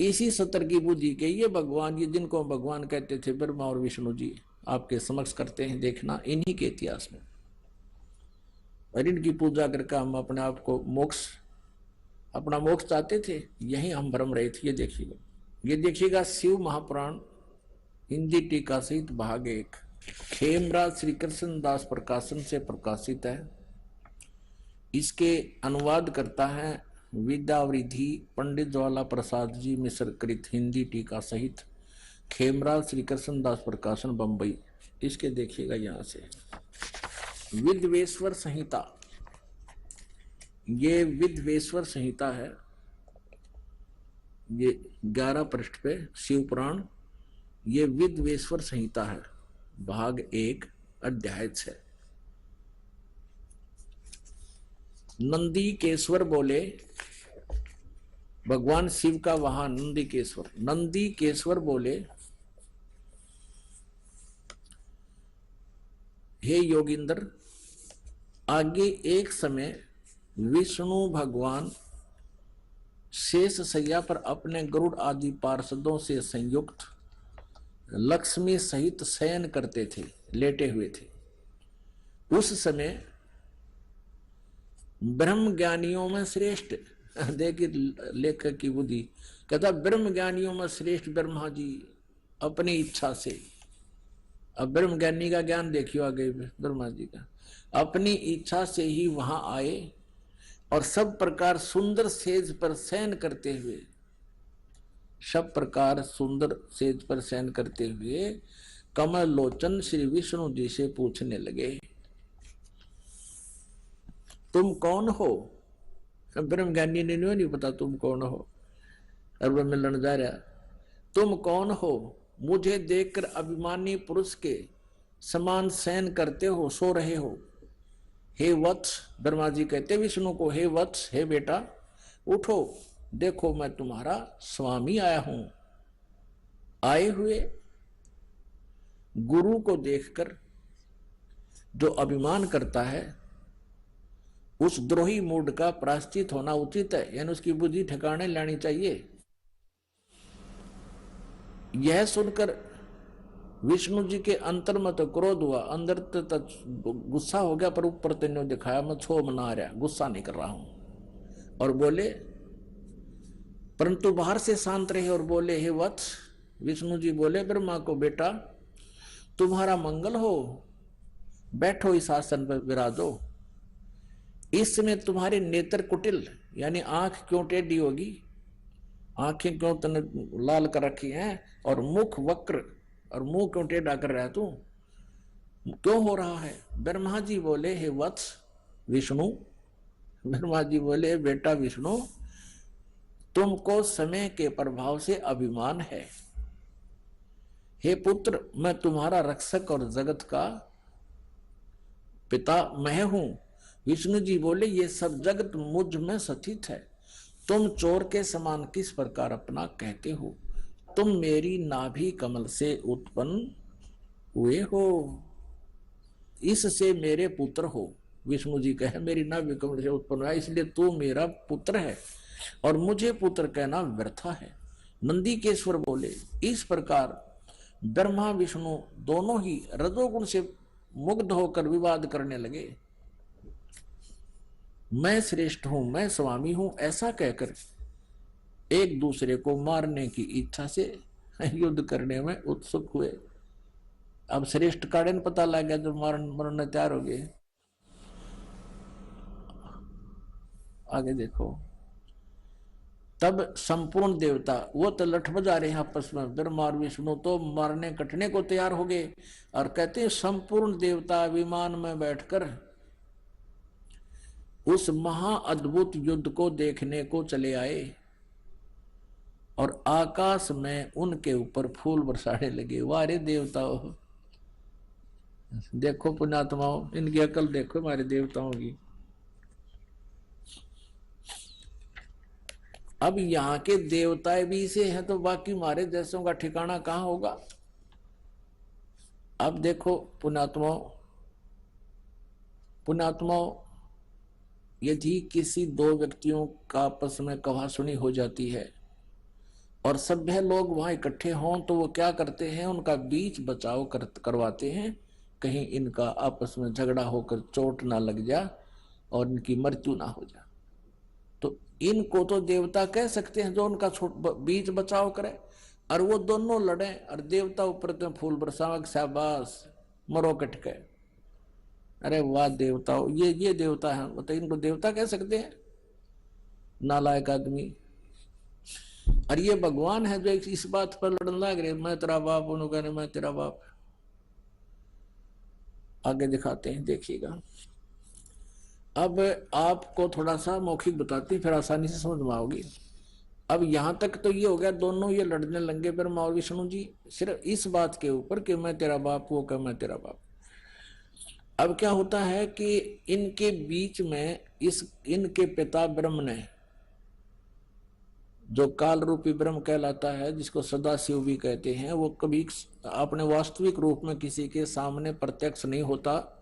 इसी सत्र की बुद्धि के ये भगवान, ये जिनको भगवान कहते थे ब्रह्मा और विष्णु जी, आपके समक्ष करते हैं देखना, इन्हीं के इतिहास में। और इनकी पूजा करके हम अपने आप को अपना मोक्ष चाहते थे, यही हम भ्रम रहे थे। ये देखिएगा शिव महापुराण हिंदी टीका सहित भाग 1, खेमराज श्री कृष्ण दास प्रकाशन से प्रकाशित है। इसके अनुवाद करता है विद्यावृद्धि पंडित ज्वाला प्रसाद जी मिश्र कृत हिंदी टीका सहित, खेमराज श्री कृष्ण दास प्रकाशन बंबई। इसके देखिएगा यहां से विद्वेश्वर संहिता, ये विद्वेश्वर संहिता है, ये 11 पृष्ठ पे शिव पुराण, ये विद्वेश्वर संहिता है, भाग 1 अध्याय 6। नंदी केश्वर बोले, भगवान शिव का वहां नंदी केश्वर बोले, हे योगिंद्र, आगे एक समय विष्णु भगवान शेष सैया पर अपने गरुड़ आदि पार्षदों से संयुक्त लक्ष्मी सहित शयन करते थे, लेटे हुए थे। उस समय ब्रह्म ज्ञानियों में श्रेष्ठ, देखिए लेखक की बुद्धि, कहता ब्रह्म ज्ञानियों में श्रेष्ठ ब्रह्मा जी अपनी इच्छा से, अब ब्रह्म ज्ञानी का ज्ञान देखियो आगे ब्रह्मा जी का, अपनी इच्छा से ही वहां आए और सब प्रकार सुंदर सेज पर शयन करते हुए, सब प्रकार सुंदर सेज पर शयन करते हुए कमल लोचन श्री विष्णु जी से पूछने लगे, तुम कौन हो? ब्रह्म ज्ञानी ने नहीं पता तुम कौन हो, और वह मिलन जा रहा, तुम कौन हो, मुझे देखकर अभिमानी पुरुष के समान शयन करते हो, सो रहे हो। हे वत्स, ब्रह्मा जी कहते विष्णु को, हे वत्स, हे बेटा उठो, देखो मैं तुम्हारा स्वामी आया हूं। आए हुए गुरु को देखकर जो अभिमान करता है, उस द्रोही मूड का प्रायश्चित होना उचित है, यानी उसकी बुद्धि ठिकाने लानी चाहिए। यह सुनकर विष्णु जी के अंतर में तो क्रोध हुआ, अंदर तक गुस्सा हो गया, पर ऊपर तेने दिखाया मैं छो मना रहा, गुस्सा नहीं कर रहा हूं। और बोले, परंतु बाहर से शांत रहे और बोले, हे वत्स, विष्णु जी बोले ब्रह्मा को, बेटा तुम्हारा मंगल हो, बैठो इस आसन पर विराजो। इस समय तुम्हारे नेत्र कुटिल, यानी आंख क्यों टेढ़ी होगी, आंखें क्यों तने लाल कर रखी हैं, और मुख वक्र, और मुंह क्यों टेढ़ा कर रहा है तू, क्यों हो रहा है। ब्रह्मा जी बोले, हे वत्स विष्णु, ब्रह्मा जी बोले, बेटा विष्णु, तुमको समय के प्रभाव से अभिमान है। हे पुत्र, मैं तुम्हारा रक्षक और जगत का पिता मैं हूं। विष्णु जी बोले, ये सब जगत मुझ में स्थित है, तुम चोर के समान किस प्रकार अपना कहते हो। तुम मेरी नाभि कमल से उत्पन्न हुए हो, इससे मेरे पुत्र हो। विष्णु जी कहे, मेरी नाभि कमल से उत्पन्न हुआ, इसलिए तू मेरा पुत्र है, और मुझे पुत्र कहना व्यर्था है। नंदीकेश्वर बोले, इस प्रकार ब्रह्मा विष्णु दोनों ही रजोगुण से मुग्ध होकर विवाद करने लगे। मैं श्रेष्ठ हूं, मैं स्वामी हूं, ऐसा कहकर एक दूसरे को मारने की इच्छा से युद्ध करने में उत्सुक हुए। अब श्रेष्ठ कारण पता लग गया, जो मरने तैयार हो गए। आगे देखो, तब संपूर्ण देवता, वो तो लठ बजा रहे हैं आपस में, ब्रह्मा और विष्णु तो मारने कटने को तैयार हो गए, और कहते हैं संपूर्ण देवता विमान में बैठकर उस महा अद्भुत युद्ध को देखने को चले आए, और आकाश में उनके ऊपर फूल बरसाने लगे। वारे देवताओं, देखो पुण्यात्माओं, इनकी अकल देखो हमारे देवताओं की। अब यहाँ के देवता भी से हैं, तो बाकी हमारे देशों का ठिकाना कहाँ होगा। अब देखो पुण्यात्माओं, यदि किसी दो व्यक्तियों का आपस में कहासुनी हो जाती है और सभ्य लोग वहां इकट्ठे हों, तो वो क्या करते हैं, उनका बीच बचाव करवाते हैं, कहीं इनका आपस में झगड़ा होकर चोट ना लग जा और इनकी मृत्यु ना हो जा। तो इनको तो देवता कह सकते हैं, जो उनका बीच बचाव करे, और वो दोनों लड़े और देवता ऊपर तो फूल बरसावक, शाबाश मरो कटके। अरे वाह देवताओं, ये देवता है, मतलब इनको देवता कह सकते हैं, नालायक आदमी। और ये भगवान है जो इस बात पर लड़ने लग रहे, मैं तेरा बाप, उन्होंने कहने मैं तेरा बाप। आगे दिखाते हैं, देखिएगा। अब आपको थोड़ा सा मौखिक बताती, फिर आसानी से समझ में आओगी। अब यहां तक तो ये हो गया, दोनों ये लड़ने लगे ब्रह्मा और विष्णु जी, सिर्फ इस बात के ऊपर कि मैं तेरा बाप, वो कह मैं तेरा बाप। अब क्या होता है कि इनके बीच में इनके पिता ब्रह्म ने, जो काल रूपी ब्रह्म कहलाता है, जिसको सदाशिव भी कहते हैं, वो कभी अपने वास्तविक रूप में किसी के सामने प्रत्यक्ष नहीं होता,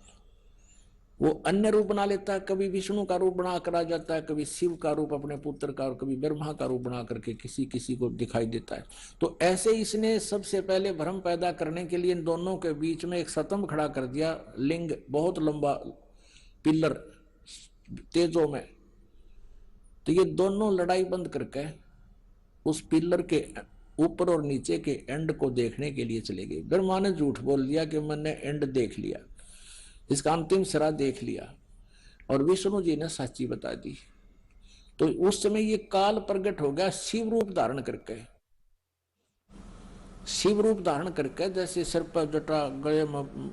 वो अन्य रूप बना लेता है। कभी विष्णु का रूप बना कर आ जाता है, कभी शिव का रूप अपने पुत्र का, और कभी ब्रह्मा का रूप बना करके किसी को दिखाई देता है। तो ऐसे इसने सबसे पहले भ्रम पैदा करने के लिए इन दोनों के बीच में एक स्तंभ खड़ा कर दिया, लिंग, बहुत लंबा पिलर तेजों में। तो ये दोनों लड़ाई बंद करके उस पिलर के ऊपर और नीचे के एंड को देखने के लिए चले गए। ब्रह्मा ने झूठ बोल दिया कि मैंने एंड देख लिया, इसका अंतिम सिरा देख लिया, और विष्णु जी ने सच्ची बता दी। तो उस समय ये काल प्रकट हो गया, शिव रूप धारण करके, शिव रूप धारण करके, जैसे सर पर जटा, गले में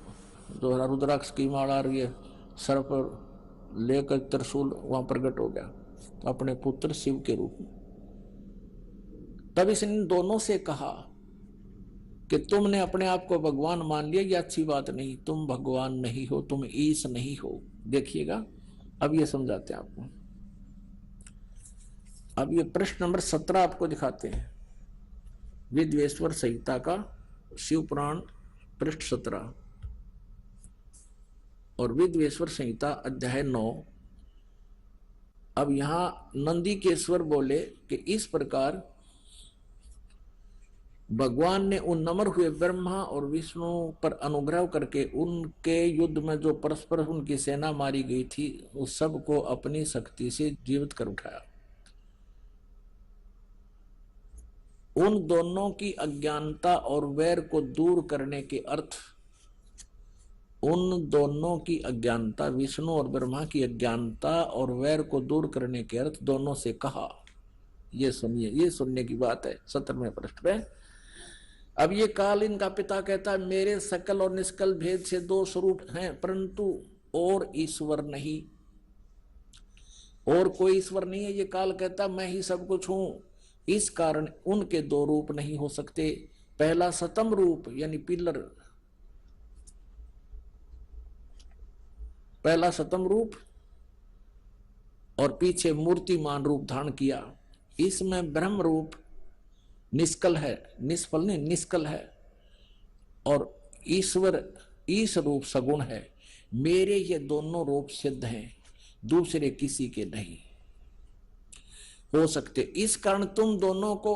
जो रुद्राक्ष की माला, और ये सर पर लेकर त्रिशूल वहां प्रकट हो गया अपने पुत्र शिव के रूप में। तब इसने दोनों से कहा कि तुमने अपने आप को भगवान मान लिया, ये अच्छी बात नहीं। तुम भगवान नहीं हो, तुम ईश नहीं हो। देखिएगा अब ये समझाते हैं आपको। अब ये प्रश्न नंबर 17 आपको दिखाते हैं, विद्वेश्वर संहिता का शिव पुराण पृष्ठ 17 और विद्वेश्वर संहिता अध्याय 9। अब यहां नंदिकेश्वर बोले कि इस प्रकार भगवान ने उन नम्र हुए ब्रह्मा और विष्णु पर अनुग्रह करके उनके युद्ध में जो परस्पर उनकी सेना मारी गई थी उस सब को अपनी शक्ति से जीवित कर उठाया। उन दोनों की अज्ञानता और वैर को दूर करने के अर्थ, उन दोनों की अज्ञानता, विष्णु और ब्रह्मा की अज्ञानता और वैर को दूर करने के अर्थ दोनों से कहा। ये सुनिए, ये सुनने की बात है 17वें पृष्ठ पे। अब ये काल इनका पिता कहता है मेरे सकल और निष्कल भेद से दो स्वरूप हैं, परंतु और ईश्वर नहीं, और कोई ईश्वर नहीं है। ये काल कहता मैं ही सब कुछ हूं, इस कारण उनके दो रूप नहीं हो सकते। पहला सतम रूप यानी पिलर, पहला सतम रूप और पीछे मूर्तिमान रूप धारण किया। इसमें ब्रह्म रूप निष्कल है, निष्फल नहीं निष्कल है, और ईश्वर ईश रूप सगुण है। मेरे ये दोनों रूप सिद्ध हैं, दूसरे किसी के नहीं हो सकते। इस कारण तुम दोनों को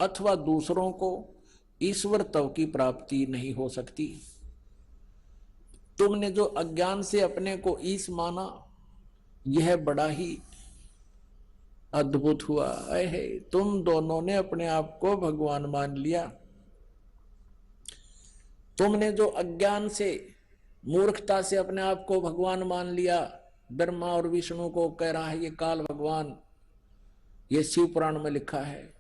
अथवा दूसरों को ईश्वर तव की प्राप्ति नहीं हो सकती। तुमने जो अज्ञान से अपने को ईश माना यह बड़ा ही अद्भुत हुआ है। तुम दोनों ने अपने आप को भगवान मान लिया। तुमने जो अज्ञान से, मूर्खता से अपने आप को भगवान मान लिया, ब्रह्मा और विष्णु को कह रहा है ये काल भगवान, ये शिव पुराण में लिखा है,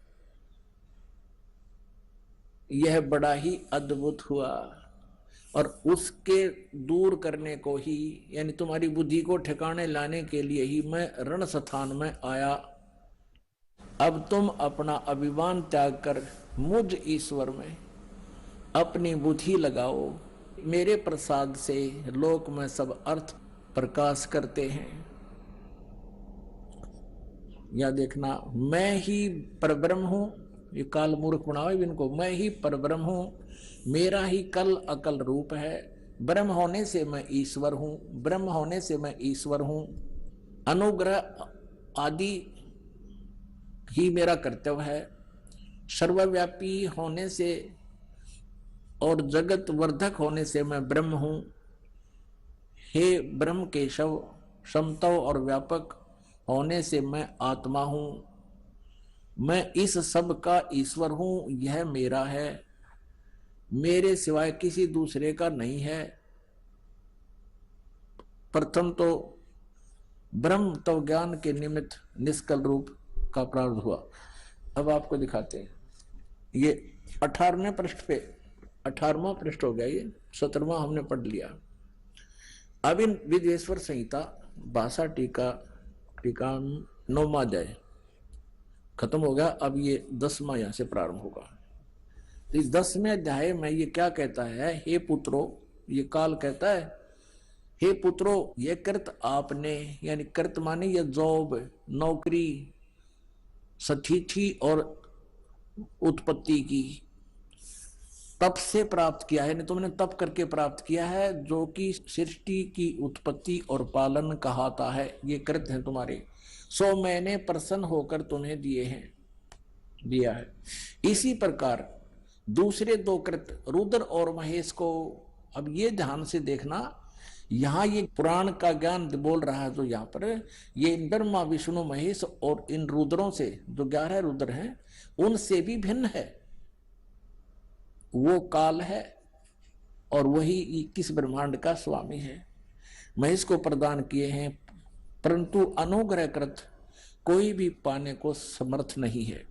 यह बड़ा ही अद्भुत हुआ। और उसके दूर करने को ही, यानी तुम्हारी बुद्धि को ठिकाने लाने के लिए ही मैं रण स्थान में आया। अब तुम अपना अभिमान त्याग कर मुझ ईश्वर में अपनी बुद्धि लगाओ। मेरे प्रसाद से लोक में सब अर्थ प्रकाश करते हैं। या देखना, मैं ही परब्रह्म हूं, ये काल मूर्ख बनाओ इनको, मैं ही परब्रह्म हूं, मेरा ही कल अकल रूप है। ब्रह्म होने से मैं ईश्वर हूं, ब्रह्म होने से मैं ईश्वर हूं। अनुग्रह आदि ही मेरा कर्तव्य है। सर्वव्यापी होने से और जगत वर्धक होने से मैं ब्रह्म हूं। हे ब्रह्म केशव, समतव और व्यापक होने से मैं आत्मा हूं। मैं इस सब का ईश्वर हूं, यह मेरा है, मेरे सिवाय किसी दूसरे का नहीं है। प्रथम तो ब्रह्म तो ज्ञान के निमित्त निष्कल रूप का प्रारंभ हुआ। अब आपको दिखाते हैं, ये 18वें पृष्ठ पे, 18वां पृष्ठ हो गया, ये 17वां हमने पढ़ लिया। अब इन विद्वेश्वर संहिता भाषा टीका 9वां अध्याय खत्म हो गया। अब ये 10वां यहां से प्रारंभ होगा। इस 10वें अध्याय में ये क्या कहता है, हे पुत्रो, ये काल कहता है हे पुत्रो, ये कृत आपने, यानी कृत माने ये जॉब, नौकरी, सतिथि और उत्पत्ति की तप से प्राप्त किया है। तुमने तप करके प्राप्त किया है, जो कि सृष्टि की उत्पत्ति और पालन कहाता है। ये कृत है तुम्हारे, सो मैंने प्रसन्न होकर तुम्हें दिया है। इसी प्रकार दूसरे दो कृत रुद्र और महेश को, अब ये ध्यान से देखना, यहां ये पुराण का ज्ञान बोल रहा है जो यहाँ पर, ये ब्रह्मा विष्णु महेश और इन रुद्रों से, जो 11 रुद्र हैं, उनसे भी भिन्न है। वो काल है और वही 21 ब्रह्मांड का स्वामी है। महेश को प्रदान किए हैं, परंतु अनुग्रहकृत कोई भी पाने को समर्थ नहीं है।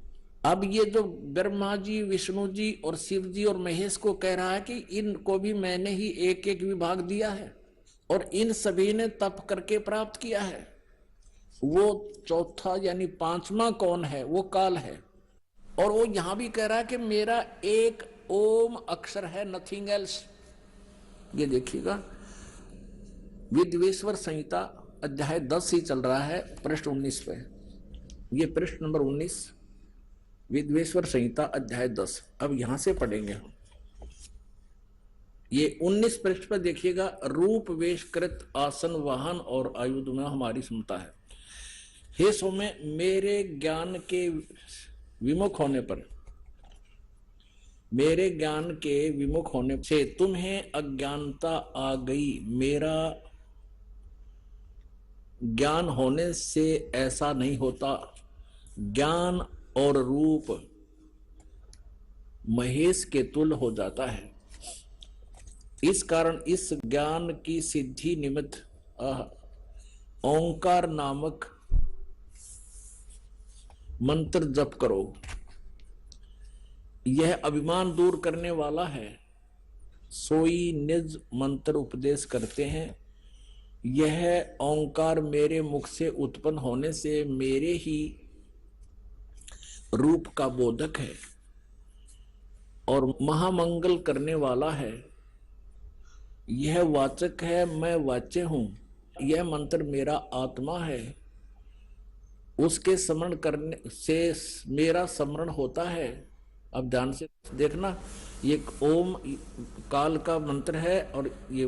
अब ये जो ब्रह्मा जी, विष्णु जी और शिव जी और महेश को कह रहा है कि इनको भी मैंने ही एक एक विभाग दिया है और इन सभी ने तप करके प्राप्त किया है। वो चौथा यानी 5वां कौन है, वो काल है। और वो यहां भी कह रहा है कि मेरा एक ओम अक्षर है, नथिंग एल्स। ये देखिएगा, विद्वेश्वर संहिता अध्याय 10 ही चल रहा है, पृष्ठ 19 पे। ये पृष्ठ नंबर 19, विद्वेश्वर संहिता अध्याय 10। अब यहां से पढ़ेंगे हम। ये 19 पृष्ठ पर देखिएगा, रूप वेशकृत आसन वाहन और आयुध में हमारी क्षमता है। हे सौम्य, मेरे ज्ञान के विमुख होने पर, मेरे ज्ञान के विमुख होने से तुम्हें अज्ञानता आ गई। मेरा ज्ञान होने से ऐसा नहीं होता। ज्ञान और रूप महेश के तुल्य हो जाता है। इस कारण इस ज्ञान की सिद्धि निमित्त ओंकार नामक मंत्र जप करो। यह अभिमान दूर करने वाला है। सोई निज मंत्र उपदेश करते हैं। यह ओंकार मेरे मुख से उत्पन्न होने से मेरे ही रूप का बोधक है और महामंगल करने वाला है। यह वाचक है, मैं वाच्य हूं। यह मंत्र मेरा आत्मा है। उसके स्मरण करने से मेरा स्मरण होता है। अब ध्यान से देखना, ये ओम काल का मंत्र है और ये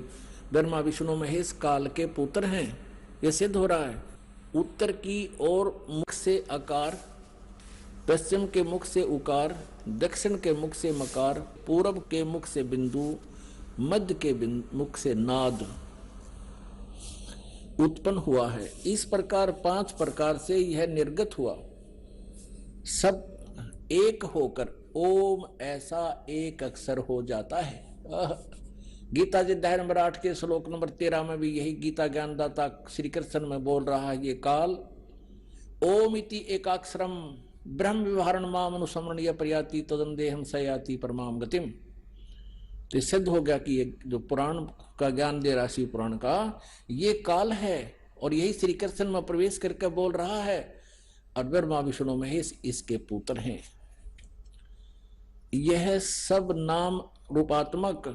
ब्रह्मा विष्णु महेश काल के पुत्र हैं। ये सिद्ध हो रहा है। उत्तर की ओर मुख से आकार, पश्चिम के मुख से उकार, दक्षिण के मुख से मकार, पूरब के मुख से बिंदु, मध्य के मुख से नाद उत्पन्न हुआ है। इस प्रकार 5 प्रकार से यह निर्गत हुआ। सब एक होकर ओम ऐसा एक अक्षर हो जाता है। गीता जी अध्याय नंबर 8 के श्लोक नंबर 13 में भी यही गीता ज्ञानदाता श्री कृष्ण में बोल रहा है। ये काल ओम इति एकाक्षरम ब्रह्म विवरण माम अनुसमरण या प्रयाति तदंदेहम सयाति परमाम गतिम। तो सिद्ध हो गया कि ये जो पुराण का ज्ञान दे रहा शिव पुराण का, ये काल है और यही श्री कृष्ण में प्रवेश करके बोल रहा है। और ब्रह्मा विष्णु महेश इसके पुत्र हैं। यह सब नाम रूपात्मक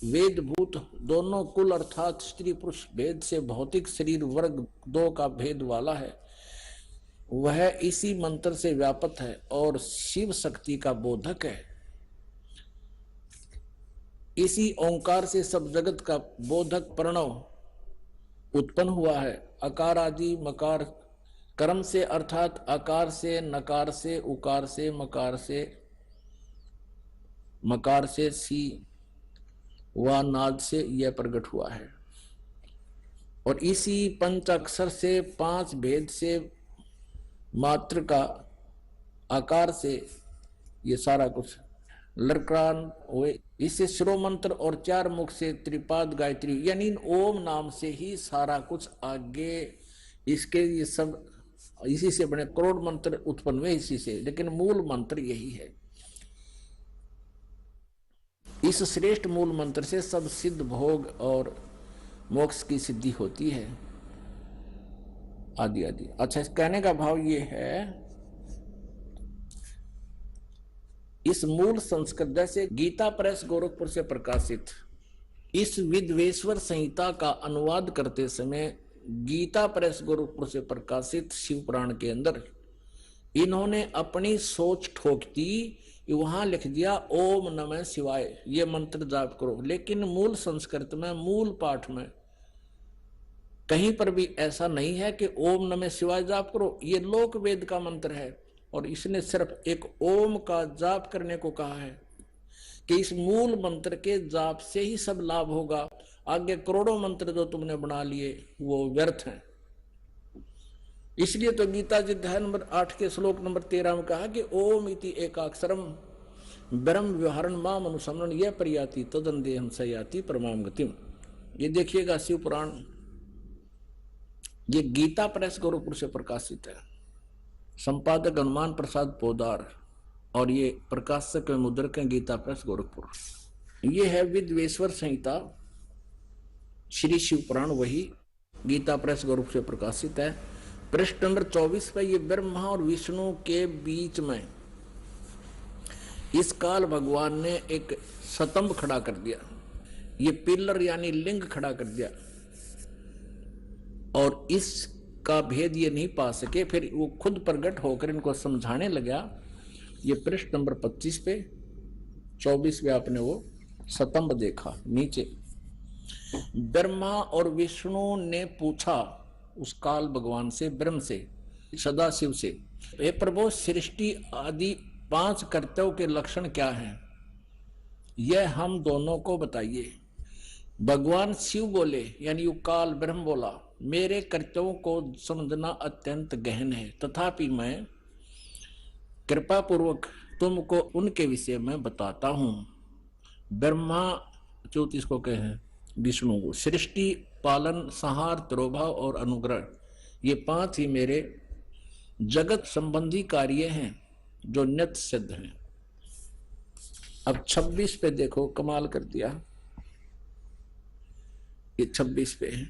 वेदभूत दोनों कुल अर्थात स्त्री पुरुष भेद से भौतिक शरीर वर्ग 2 का भेद वाला है। वह इसी मंत्र से व्यापक है और शिव शक्ति का बोधक है। इसी ओंकार से सब जगत का बोधक प्रणव उत्पन्न हुआ है। अकार आदि मकार कर्म से अर्थात आकार से, नकार से, उकार से, मकार से सी व नाद से यह प्रकट हुआ है। और इसी पंचाक्षर से 5 भेद से मात्र का आकार से ये सारा कुछ लड़कान हुए। इससे शिरो मंत्र और 4 मुख से त्रिपाद गायत्री यानी ओम नाम से ही सारा कुछ आगे इसके ये सब इसी से बने करोड़ मंत्र उत्पन्न हुए इसी से, लेकिन मूल मंत्र यही है। इस श्रेष्ठ मूल मंत्र से सब सिद्ध भोग और मोक्ष की सिद्धि होती है आदि आदि। अच्छा, कहने का भाव ये है, इस मूल संस्कृत जैसे गीता प्रेस गोरखपुर से प्रकाशित इस विद्वेश्वर संहिता का अनुवाद करते समय गीता प्रेस गोरखपुर से प्रकाशित शिव पुराण के अंदर इन्होंने अपनी सोच ठोक दी। वहां लिख दिया ओम नमः शिवाय, ये मंत्र जाप करो। लेकिन मूल संस्कृत में, मूल पाठ में कहीं पर भी ऐसा नहीं है कि ओम नमः शिवाय जाप करो। ये लोक वेद का मंत्र है और इसने सिर्फ एक ओम का जाप करने को कहा है कि इस मूल मंत्र के जाप से ही सब लाभ होगा। आगे करोड़ों मंत्र जो तुमने बना लिए वो व्यर्थ हैं। इसलिए तो गीता जी अध्याय नंबर 8 के श्लोक नंबर 13 में कहा कि ओम इति एकाक्षरम ब्रह्म व्यवहारण माम अनुसमरण यह प्रयाति तदंदेहम सयाति परमाम गतिम। ये देखिएगा शिव पुराण, ये गीता प्रेस गोरखपुर से प्रकाशित है। संपादक हनुमान प्रसाद पोदार और ये प्रकाशक मुद्रक हैं गीता प्रेस गोरखपुर। ये है विद्वेश्वर संहिता श्री शिव पुराण, वही गीता प्रेस गोरखपुर से प्रकाशित है। पृष्ठ नंबर 24 पे ये ब्रह्मा और विष्णु के बीच में इस काल भगवान ने एक स्तंभ खड़ा कर दिया, ये पिलर यानी लिंग खड़ा कर दिया, और इसका भेद ये नहीं पा सके। फिर वो खुद प्रकट होकर इनको समझाने लगा। ये पृष्ठ नंबर 25 पे 24 में आपने वो स्तंभ देखा नीचे। ब्रह्मा और विष्णु ने पूछा उस काल भगवान से, ब्रह्म से, सदाशिव से, हे प्रभु सृष्टि आदि 5 कर्तव्यों के लक्षण क्या हैं, यह हम दोनों को बताइए। भगवान शिव बोले, यानी वो काल ब्रह्म बोला, मेरे कर्तव्यों को समझना अत्यंत गहन है, तथापि मैं कृपा पूर्वक तुमको उनके विषय में बताता हूं। ब्रह्मा 34 को कहे विष्णु को, सृष्टि, पालन, संहार, तिरोभाव और अनुग्रह, ये 5 ही मेरे जगत संबंधी कार्य हैं जो नित्य सिद्ध हैं। अब 26 पे देखो, कमाल कर दिया। ये 26 पे है,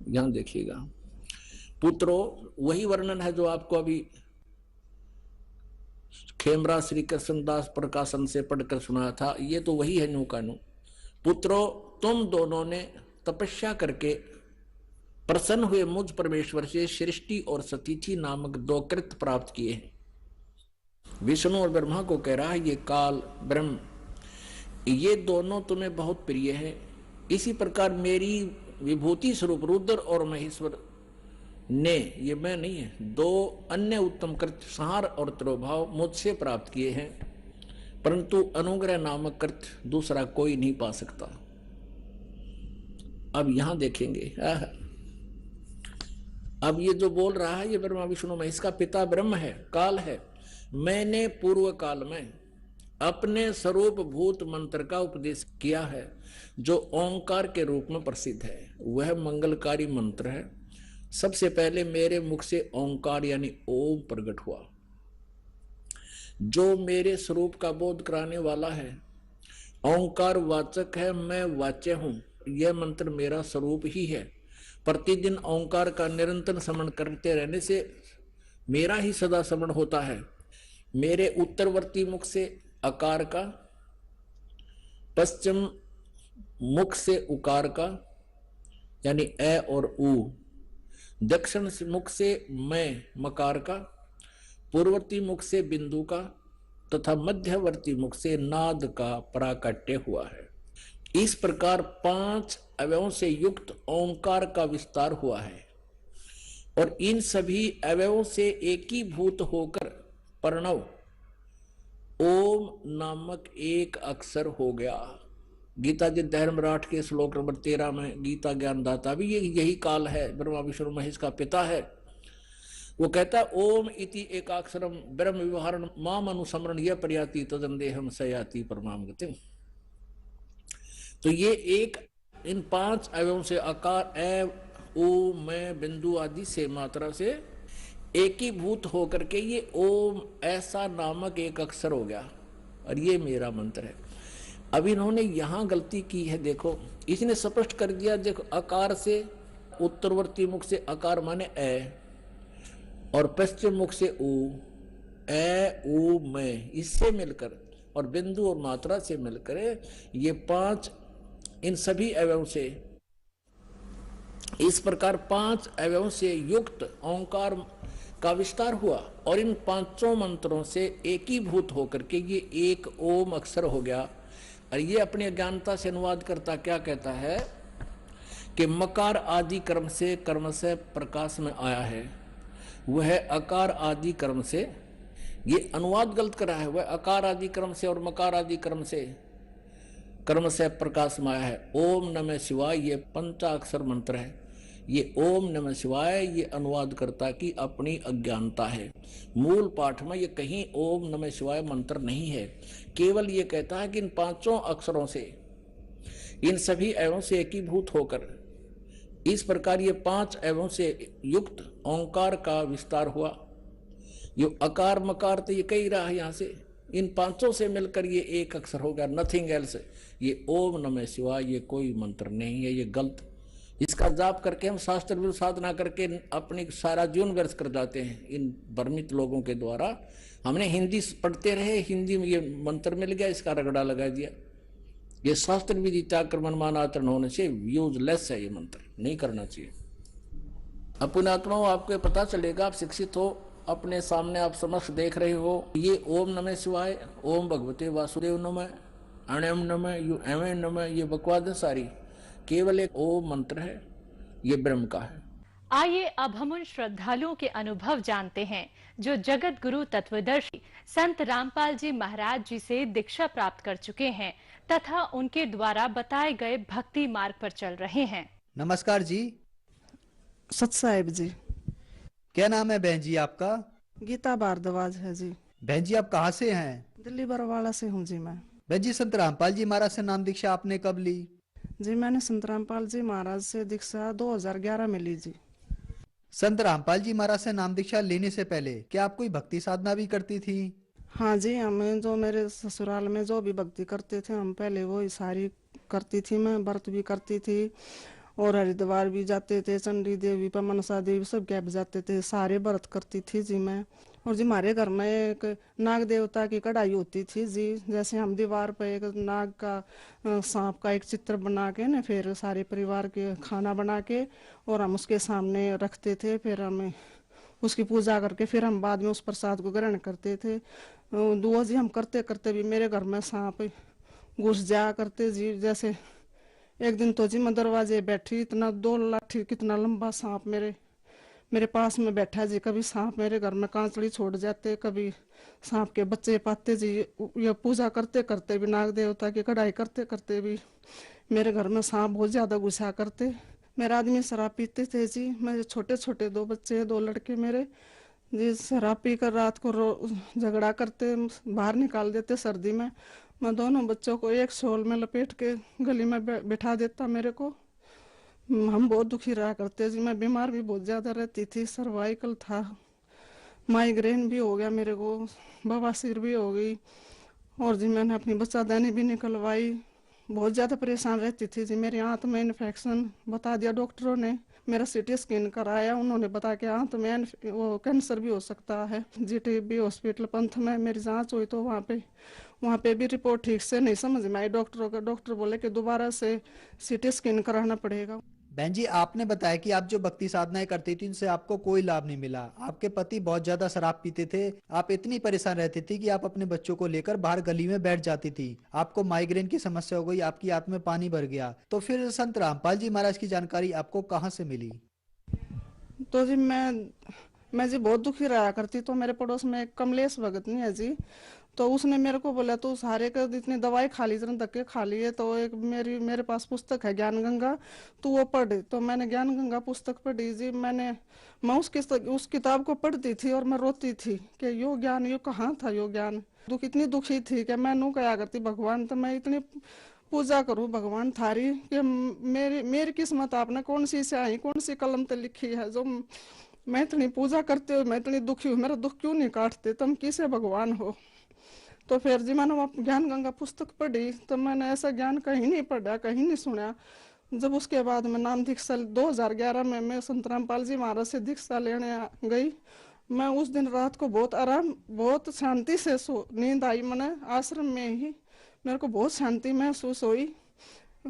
यहां देखिएगा। पुत्रो, वही वर्णन है जो आपको अभी खेमरा श्री कृष्णदास प्रकाशन से पढ़कर सुनाया था। ये तो वही है न्यू का न्यू। पुत्रो, तुम दोनों ने तपस्या करके प्रसन्न हुए मुझ परमेश्वर से सृष्टि और सतीथि नामक 2 कृत्य प्राप्त किए हैं। विष्णु और ब्रह्मा को कह रहा है, ये काल ब्रह्म, ये दोनों तुम्हें बहुत प्रिय है। इसी प्रकार मेरी विभूति स्वरूप रुद्र और महेश्वर ने, ये मैं नहीं है, 2 अन्य उत्तम कृत्य संहार और तिरोभाव मुझसे प्राप्त किए हैं, परंतु अनुग्रह नामक कृत्य दूसरा कोई नहीं पा सकता। अब यहां देखेंगे, अब ये जो बोल रहा है ये ब्रह्मा विष्णु में, इसका पिता ब्रह्म है, काल है। मैंने पूर्व काल में अपने स्वरूप भूत मंत्र का उपदेश किया है जो ओंकार के रूप में प्रसिद्ध है। वह मंगलकारी मंत्र है। सबसे पहले मेरे मुख से ओंकार यानी ओम प्रकट हुआ, जो मेरे स्वरूप का बोध कराने वाला है। ओंकार वाचक है, मैं वाच्य हूं। यह मंत्र मेरा स्वरूप ही है। प्रतिदिन ओंकार का निरंतर स्मरण करते रहने से मेरा ही सदा स्मरण होता है। मेरे उत्तरवर्ती मुख से अकार का, पश्चिम मुख से उकार का यानी ए और ऊ, दक्षिण मुख से मैं मकार का, पूर्ववर्ती मुख से बिंदु का तथा मध्यवर्ती मुख से नाद का प्राकट्य हुआ है। इस प्रकार 5 अवयवों से युक्त ओंकार का विस्तार हुआ है और इन सभी अवयवों से एकीभूत होकर प्रणव ओम नामक एक अक्षर हो गया। गीता जी धर्मराठ के श्लोक नंबर 13 में गीता ज्ञानदाता भी यही काल है, ब्रह्मा विष्णु महेश का पिता है। वो कहता ओम इति एकाक्षरम ब्रह्म व्यवहारण माम अनुसमरण यह प्रयाति तदंदेहम सयाति परमाम गतिम। तो ये एक इन 5 अवयवों से आकार ए ओ मैं बिंदु आदि से मात्रा से एकीभूत होकर के ये ओम ऐसा नामक एक अक्षर हो गया और ये मेरा मंत्र है। अब इन्होंने यहां गलती की है, देखो इसने स्पष्ट कर दिया। देखो अकार से उत्तरवर्ती मुख से अकार माने ए और पश्चिम मुख से ऊ, ए ऊ मैं, इससे मिलकर और बिंदु और मात्रा से मिलकर ये 5 इन सभी अवयवों से, इस प्रकार 5 अवयवों से युक्त ओंकार का विस्तार हुआ और इन 5 मंत्रों से एकीभूत होकर के ये एक ओम अक्षर हो गया। और ये अपनी अज्ञानता से अनुवाद करता क्या कहता है कि मकार आदि कर्म से प्रकाश में आया है, वह अकार आदि कर्म से, ये अनुवाद गलत करा है, वह अकार आदि कर्म से और मकार आदि कर्म से प्रकाश में आया है। ओम नमः शिवाय ये पंचाक्षर मंत्र है। ये ओम नमः शिवाय ये अनुवादकर्ता की अपनी अज्ञानता है। मूल पाठ में ये कहीं ओम नमः शिवाय मंत्र नहीं है, केवल ये कहता है कि इन 5 अक्षरों से, इन सभी अवयवों से एकीभूत होकर इस प्रकार ये 5 अवयवों से युक्त ओंकार का विस्तार हुआ। ये अकार मकार तो ये कही रहा है, यहां से इन 5 से मिलकर ये एक अक्षर हो गया, नथिंग एल्स। ये ओम नमः शिवाय ये कोई मंत्र नहीं है, ये गलत इसका जाप करके हम शास्त्र विरुद्ध साधना करके अपनी सारा जीवन व्यर्थ कर जाते हैं इन भ्रमित लोगों के द्वारा। हमने हिंदी पढ़ते रहे, हिंदी में ये मंत्र मिल गया, इसका रगड़ा लगा दिया। ये शास्त्र विधि त्याग कर मनमान आचरण होने से यूजलेस है, ये मंत्र नहीं करना चाहिए। अपने आत्माओं, आपको पता चलेगा, आप शिक्षित हो, अपने सामने आप समक्ष देख रहे हो, ये ओम नमः शिवाय, ओम भगवते वासुदेव नमः, अणम नमः, यू एवं नमः, ये बकवाद है सारी, केवल एक ओम मंत्र है, ये ब्रह्म का है। आइए अब हम उन श्रद्धालुओं के अनुभव जानते हैं जो जगत गुरु तत्वदर्शी संत रामपाल जी महाराज जी से दीक्षा प्राप्त कर चुके हैं तथा उनके द्वारा बताए गए भक्ति मार्ग पर चल रहे हैं। नमस्कार जी। सत साहिब जी। क्या नाम है बहन जी आपका? गीता भारद्वाज है जी। बहन जी आप कहाँ से हैं? दिल्ली बरवाड़ा से हूँ जी मैं। बहन जी संत रामपाल जी महाराज से नाम दीक्षा आपने कब ली? जी मैंने संत रामपाल जी महाराज से दीक्षा 2011 में ली जी। संत रामपाल जी महाराज से नाम दीक्षा लेने से पहले क्या आप कोई भक्ति साधना भी करती थी? हाँ जी, हमें जो मेरे ससुराल में जो भी भक्ति करते थे हम पहले वो सारी करती थी। मैं व्रत भी करती थी और हरिद्वार भी जाते थे, चंडी देवी पर मनसा देवी सब कैब जाते थे, सारे व्रत करती थी जी मैं। और जी हमारे घर में एक नाग देवता की कढ़ाई होती थी जी, जैसे हम दीवार पर एक नाग का सांप का एक चित्र बना के ना फिर सारे परिवार के खाना बना के और हम उसके सामने रखते थे, फिर हम उसकी पूजा करके फिर हम बाद में उस प्रसाद को ग्रहण करते थे। दुआ जी हम करते करते भी मेरे घर में सांप घुस जाया करते जी। जैसे एक दिन तो जी मैं दरवाजे बैठी, इतना 2 लाठी कितना लंबा सांप मेरे पास में बैठा जी। कभी सांप मेरे घर में कांचड़ी छोड़ जाते, कभी सांप के बच्चे पाते जी। ये पूजा करते करते भी, नाग देवता की कढ़ाई करते करते भी मेरे घर में सांप बहुत ज्यादा घुसा करते। मेरा आदमी शराब पीते थे जी। मेरे छोटे छोटे 2 बच्चे, 2 लड़के मेरे जी, शराब पीकर रात को झगड़ा करते, बाहर निकाल देते सर्दी में। मैं दोनों बच्चों को एक शॉल में लपेट के गली में बैठा देता मेरे को। हम बहुत दुखी रहा करते जी। मैं बीमार भी बहुत ज़्यादा रहती थी, सर्वाइकल था, माइग्रेन भी हो गया मेरे को, बवासीर भी हो गई और जी मैंने अपनी बच्चादानी भी निकलवाई। बहुत ज़्यादा परेशान रहती थी जी। मेरी आंत में इन्फेक्शन बता दिया डॉक्टरों ने। मेरा सीटी स्कैन कराया, उन्होंने बताया कि आंत में वो कैंसर भी हो सकता है। जीटीबी हॉस्पिटल पंथ में मेरी जांच हुई तो वहाँ पे भी रिपोर्ट ठीक से नहीं समझ में आई डॉक्टरों का। डॉक्टर बोले कि दोबारा से सीटी स्कैन कराना पड़ेगा। बहन जी आपने बताया कि आप जो भक्ति साधनाएं करती थी उनसे आपको कोई लाभ नहीं मिला। आपके पति बहुत ज्यादा शराब पीते थे, आप इतनी परेशान रहती थी कि आप अपने बच्चों को लेकर बाहर गली में बैठ जाती थी। आपको माइग्रेन की समस्या हो गई, आपकी आंत में पानी भर गया। तो फिर संत रामपाल जी महाराज की जानकारी आपको कहाँ से मिली? तो जी मैं जी बहुत दुखी रहा करती। तो मेरे पड़ोस में एक कमलेश भगत नहीं है जी, तो उसने मेरे को बोला तू सारे का इतनी दवाई खा ली, इतने धक्के खा लिए, तो एक मेरे पास पुस्तक है ज्ञान गंगा, तू वो पढ़। तो मैंने ज्ञान गंगा पुस्तक पढ़ी जी। मैं उस किताब को पढ़ती थी और मैं रोती थी कि यो ज्ञान यो कहाँ था, यो ज्ञान। इतनी दुखी थी कि मैं नू क्या करती, भगवान तो मैं इतनी पूजा करूँ भगवान थारी कि मेरी किस्मत आपने कौन सी स्याही, कौन सी कलम पे लिखी है जो मैं इतनी पूजा करते हुए मैं इतनी दुखी हूँ, मेरा दुख क्यों नहीं काटते, तुम किसे भगवान हो। तो फिर जी मैंने वो ज्ञान गंगा पुस्तक पढ़ी, तो मैंने ऐसा ज्ञान कहीं नहीं पढ़ा, कहीं नहीं सुना। जब उसके बाद मैं नाम दीक्षा 2011 में मैं संत रामपाल जी महाराज से दीक्षा लेने गई। मैं उस दिन रात को बहुत आराम, बहुत शांति से नींद आई। मैंने आश्रम में ही मेरे को बहुत शांति महसूस हुई।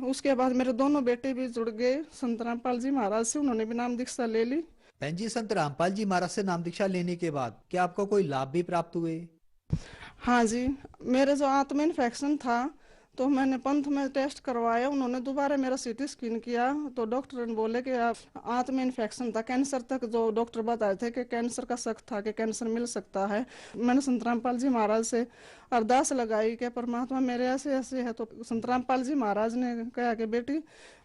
उसके बाद मेरे दोनों बेटे भी जुड़ गए संत रामपाल जी महाराज से, उन्होंने भी नाम दीक्षा ले ली। बहन जी संत रामपाल जी महाराज से नाम दीक्षा लेने के बाद क्या आपको कोई लाभ भी प्राप्त हुए? हाँ जी, मेरे जो आंत में इन्फेक्शन था तो मैंने पंथ में टेस्ट करवाया। उन्होंने दोबारा मेरा सीटी स्कैन किया तो डॉक्टर ने बोले कि आप आंत में इन्फेक्शन था, कैंसर तक जो डॉक्टर बताए थे कि कैंसर का शक था कि कैंसर मिल सकता है। मैंने संत रामपाल जी महाराज से अरदास लगाई कि परमात्मा मेरे ऐसे ऐसे है। तो संत रामपाल जी महाराज ने कहा कि बेटी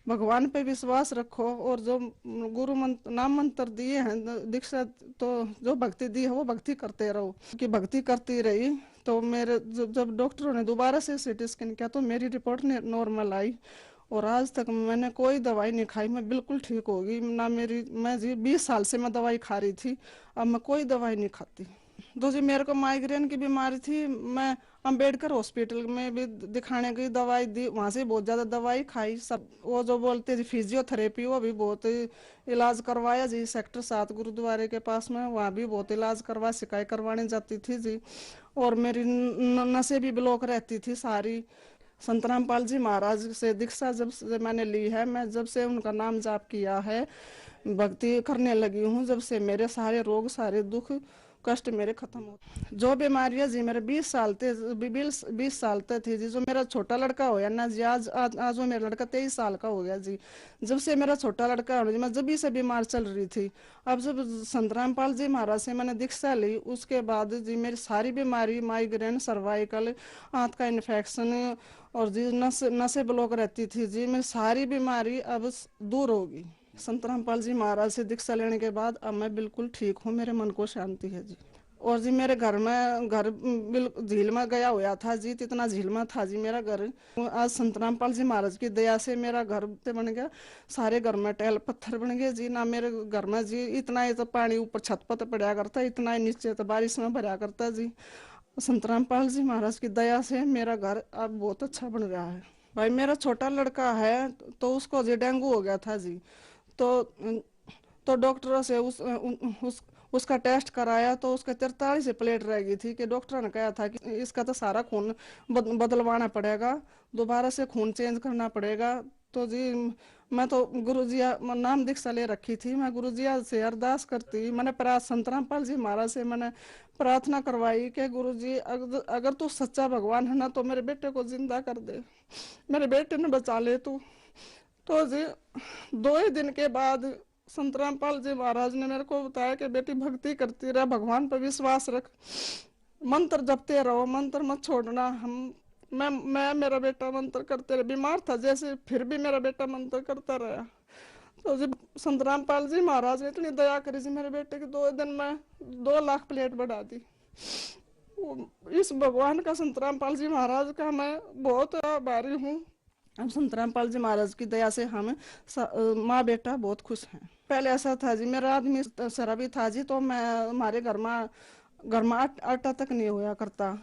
भगवान पे विश्वास रखो और जो गुरु नाम मंत्र दिए हैं दीक्षा, तो जो भक्ति दी है वो भक्ति करते रहो। कि भक्ति करती रही तो मेरे जब डॉक्टरों ने दोबारा से सीटी स्कैन किया तो मेरी रिपोर्ट नॉर्मल आई और आज तक मैंने कोई दवाई नहीं खाई, मैं बिल्कुल ठीक हो गई। मैं जी 20 साल से मैं दवाई खा रही थी, अब मैं कोई दवाई नहीं खाती, दूसरी मेरे को माइग्रेन की बीमारी थी, मैं अंबेडकर हॉस्पिटल में भी दिखाने गई, दवाई दी, वहाँ से बहुत ज़्यादा दवाई खाई, सब वो जो बोलते थे फिजियोथेरेपी, वो भी बहुत इलाज करवाया जी। सेक्टर 7 गुरुद्वारे के पास में, वहाँ भी बहुत इलाज करवाया, शिकायत करवाने जाती थी जी। और मेरी नसें भी ब्लॉक रहती थी सारी। संत रामपाल जी महाराज से दीक्षा जब से मैंने ली है, मैं जब से उनका नाम जाप किया है, भक्ति करने लगी हूँ, जब से मेरे सारे रोग, सारे दुख कष्ट मेरे खत्म हो। जो बीमारियां जी मेरे 20 साल तक थी जी। जो मेरा छोटा लड़का हो गया ना जी, आज वो मेरा लड़का 23 साल का हो गया जी। जब से मेरा छोटा लड़का हो, मैं जब भी से बीमार चल रही थी। अब जब संत रामपाल जी महाराज से मैंने दीक्षा ली, उसके बाद जी मेरी सारी बीमारी, माइग्रेन, सर्वाइकल, आंत का इन्फेक्शन और जी नसें ब्लॉक रहती थी जी, मेरी सारी बीमारी अब दूर होगी। संत रामपाल जी महाराज से दीक्षा लेने के बाद अब मैं बिल्कुल ठीक हूँ, मेरे मन को शांति है जी। और जी मेरे घर बिल्कुल झील में गया हुआ था जी, इतना झील में था जी मेरा घर। आज संत रामपाल जी महाराज की दया से मेरा घर बन गया, सारे घर में टैल पत्थर बन गए जी। ना मेरे घर में जी इतना ही तो पानी ऊपर छत पर पड़ा करता, इतना ही नीचे तो बारिश में भरा करता जी। संत रामपाल जी महाराज की दया से मेरा घर अब बहुत अच्छा बन रहा है। भाई मेरा छोटा लड़का है तो उसको जी डेंगू हो गया था जी। तो डॉक्टरों से उसका टेस्ट कराया तो उसका 43 प्लेट रह गई थी, कि डॉक्टर ने कहा था कि इसका तो सारा खून बदलवाना पड़ेगा, दोबारा से खून चेंज करना पड़ेगा। तो जी मैं तो गुरुजी नाम दीक्षा ले रखी थी, मैं गुरुजी से अरदास करती, मैंने संत रामपाल जी महाराज से मैंने प्रार्थना करवाई कि गुरुजी अगर तू सच्चा भगवान है ना तो मेरे बेटे को जिंदा कर दे, मेरे बेटे ने बचा ले तू। तो जी 2 ही दिन के बाद संत रामपाल जी महाराज ने मेरे को बताया कि बेटी भक्ति करती रह, भगवान पर विश्वास रख, मंत्र जपते रहो, मंत्र मत छोड़ना। मैं मेरा बेटा मंत्र करते रहे, बीमार था जैसे, फिर भी मेरा बेटा मंत्र करता रहा। तो जी संत रामपाल जी महाराज ने इतनी दया करी जी, मेरे बेटे की 2 दिन में 2 लाख प्लेट बढ़ा दी। इस भगवान का, संत रामपाल जी महाराज का मैं बहुत आभारी हूँ। अब संत रामपाल जी महाराज की दया से हम माँ बेटा बहुत खुश हैं। पहले ऐसा था जी, मेरा आदमी शराबी था जी, तो मैं हमारे घर में आटा तक नहीं होया करता।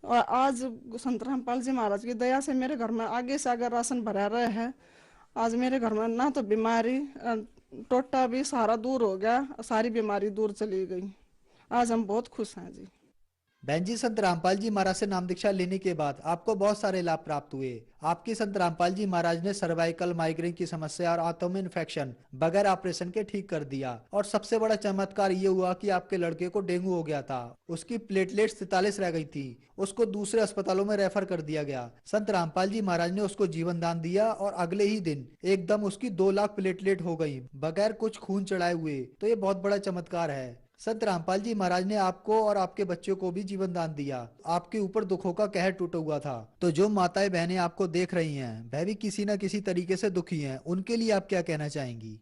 और आज संत रामपाल जी महाराज की दया से मेरे घर में आगे से आगे राशन भरा रहे है। आज मेरे घर में ना तो बीमारी, टोटा भी सारा दूर हो गया, सारी बीमारी दूर चली गई। आज हम बहुत खुश हैं जी। बहन जी, संत रामपाल जी महाराज से नाम दीक्षा लेने के बाद आपको बहुत सारे लाभ प्राप्त हुए। आपके संत रामपाल जी महाराज ने सर्वाइकल, माइग्रेन की समस्या और आंतों में इन्फेक्शन बगैर ऑपरेशन के ठीक कर दिया। और सबसे बड़ा चमत्कार ये हुआ कि आपके लड़के को डेंगू हो गया था, उसकी प्लेटलेट्स 43 रह गई थी, उसको दूसरे अस्पतालों में रेफर कर दिया गया। संत रामपाल जी महाराज ने उसको जीवन दान दिया और अगले ही दिन एकदम उसकी 2 लाख प्लेटलेट हो गई बगैर कुछ खून चढ़ाए हुए। तो ये बहुत बड़ा चमत्कार है। संत रामपाल जी महाराज ने आपको और आपके बच्चों को भी जीवन दान दिया। आपके ऊपर दुखों का कहर टूटा हुआ था। तो जो माताएं बहनें आपको देख रही हैं, वह भी किसी न किसी तरीके से दुखी हैं, उनके लिए आप क्या कहना चाहेंगी?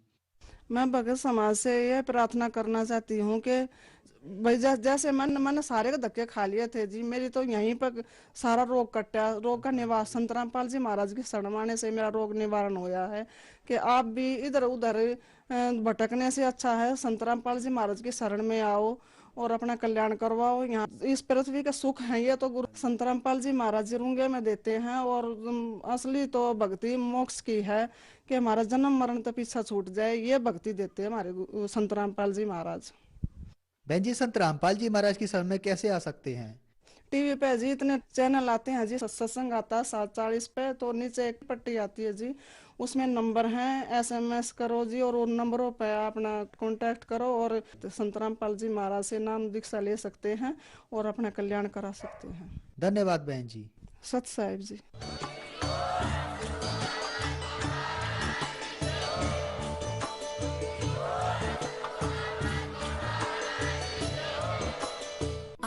मैं भगत समाज से यह प्रार्थना करना चाहती हूँ कि भाई जैसे मैंने सारे के धक्के खा लिए थे जी, मेरी तो यहीं पर सारा रोग कटा, रोग का निवारण संत रामपाल जी महाराज के शरण आने से मेरा रोग निवारण होया है। कि आप भी इधर उधर भटकने से अच्छा है संत रामपाल जी महाराज के शरण में आओ और अपना कल्याण करवाओ। यहाँ इस पृथ्वी का सुख है ये तो गुरु संत रामपाल जी महाराज जी रूंगे में देते हैं। और असली तो भक्ति मोक्ष की है कि हमारा जन्म मरण तो पीछा छूट जाए, ये भक्ति देते हैं हमारे संत रामपाल जी महाराज। बहन जी, संत रामपाल जी महाराज की शरण में कैसे आ सकते हैं? टीवी पे जी इतने चैनल आते हैं जी, सत्संग आता है 7:40 पे, तो नीचे एक पट्टी आती है जी, उसमें नंबर हैं, SMS करो जी और उन नंबरों पे अपना कांटेक्ट करो और संत रामपाल जी महाराज से नाम दीक्षा ले सकते हैं और अपना कल्याण करा सकते हैं। धन्यवाद बहन जी। सत साहिब जी।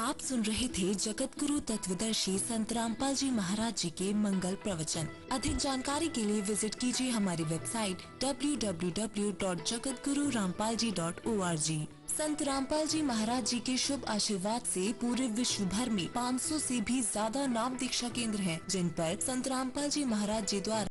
आप सुन रहे थे जगत गुरु तत्वदर्शी संत रामपाल जी महाराज जी के मंगल प्रवचन। अधिक जानकारी के लिए विजिट कीजिए हमारी वेबसाइट www.jagatgururampalji.org। संत रामपाल जी महाराज जी के शुभ आशीर्वाद से पूरे विश्व भर में 500 से भी ज्यादा नाम दीक्षा केंद्र हैं, जिन पर संत रामपाल जी महाराज जी द्वारा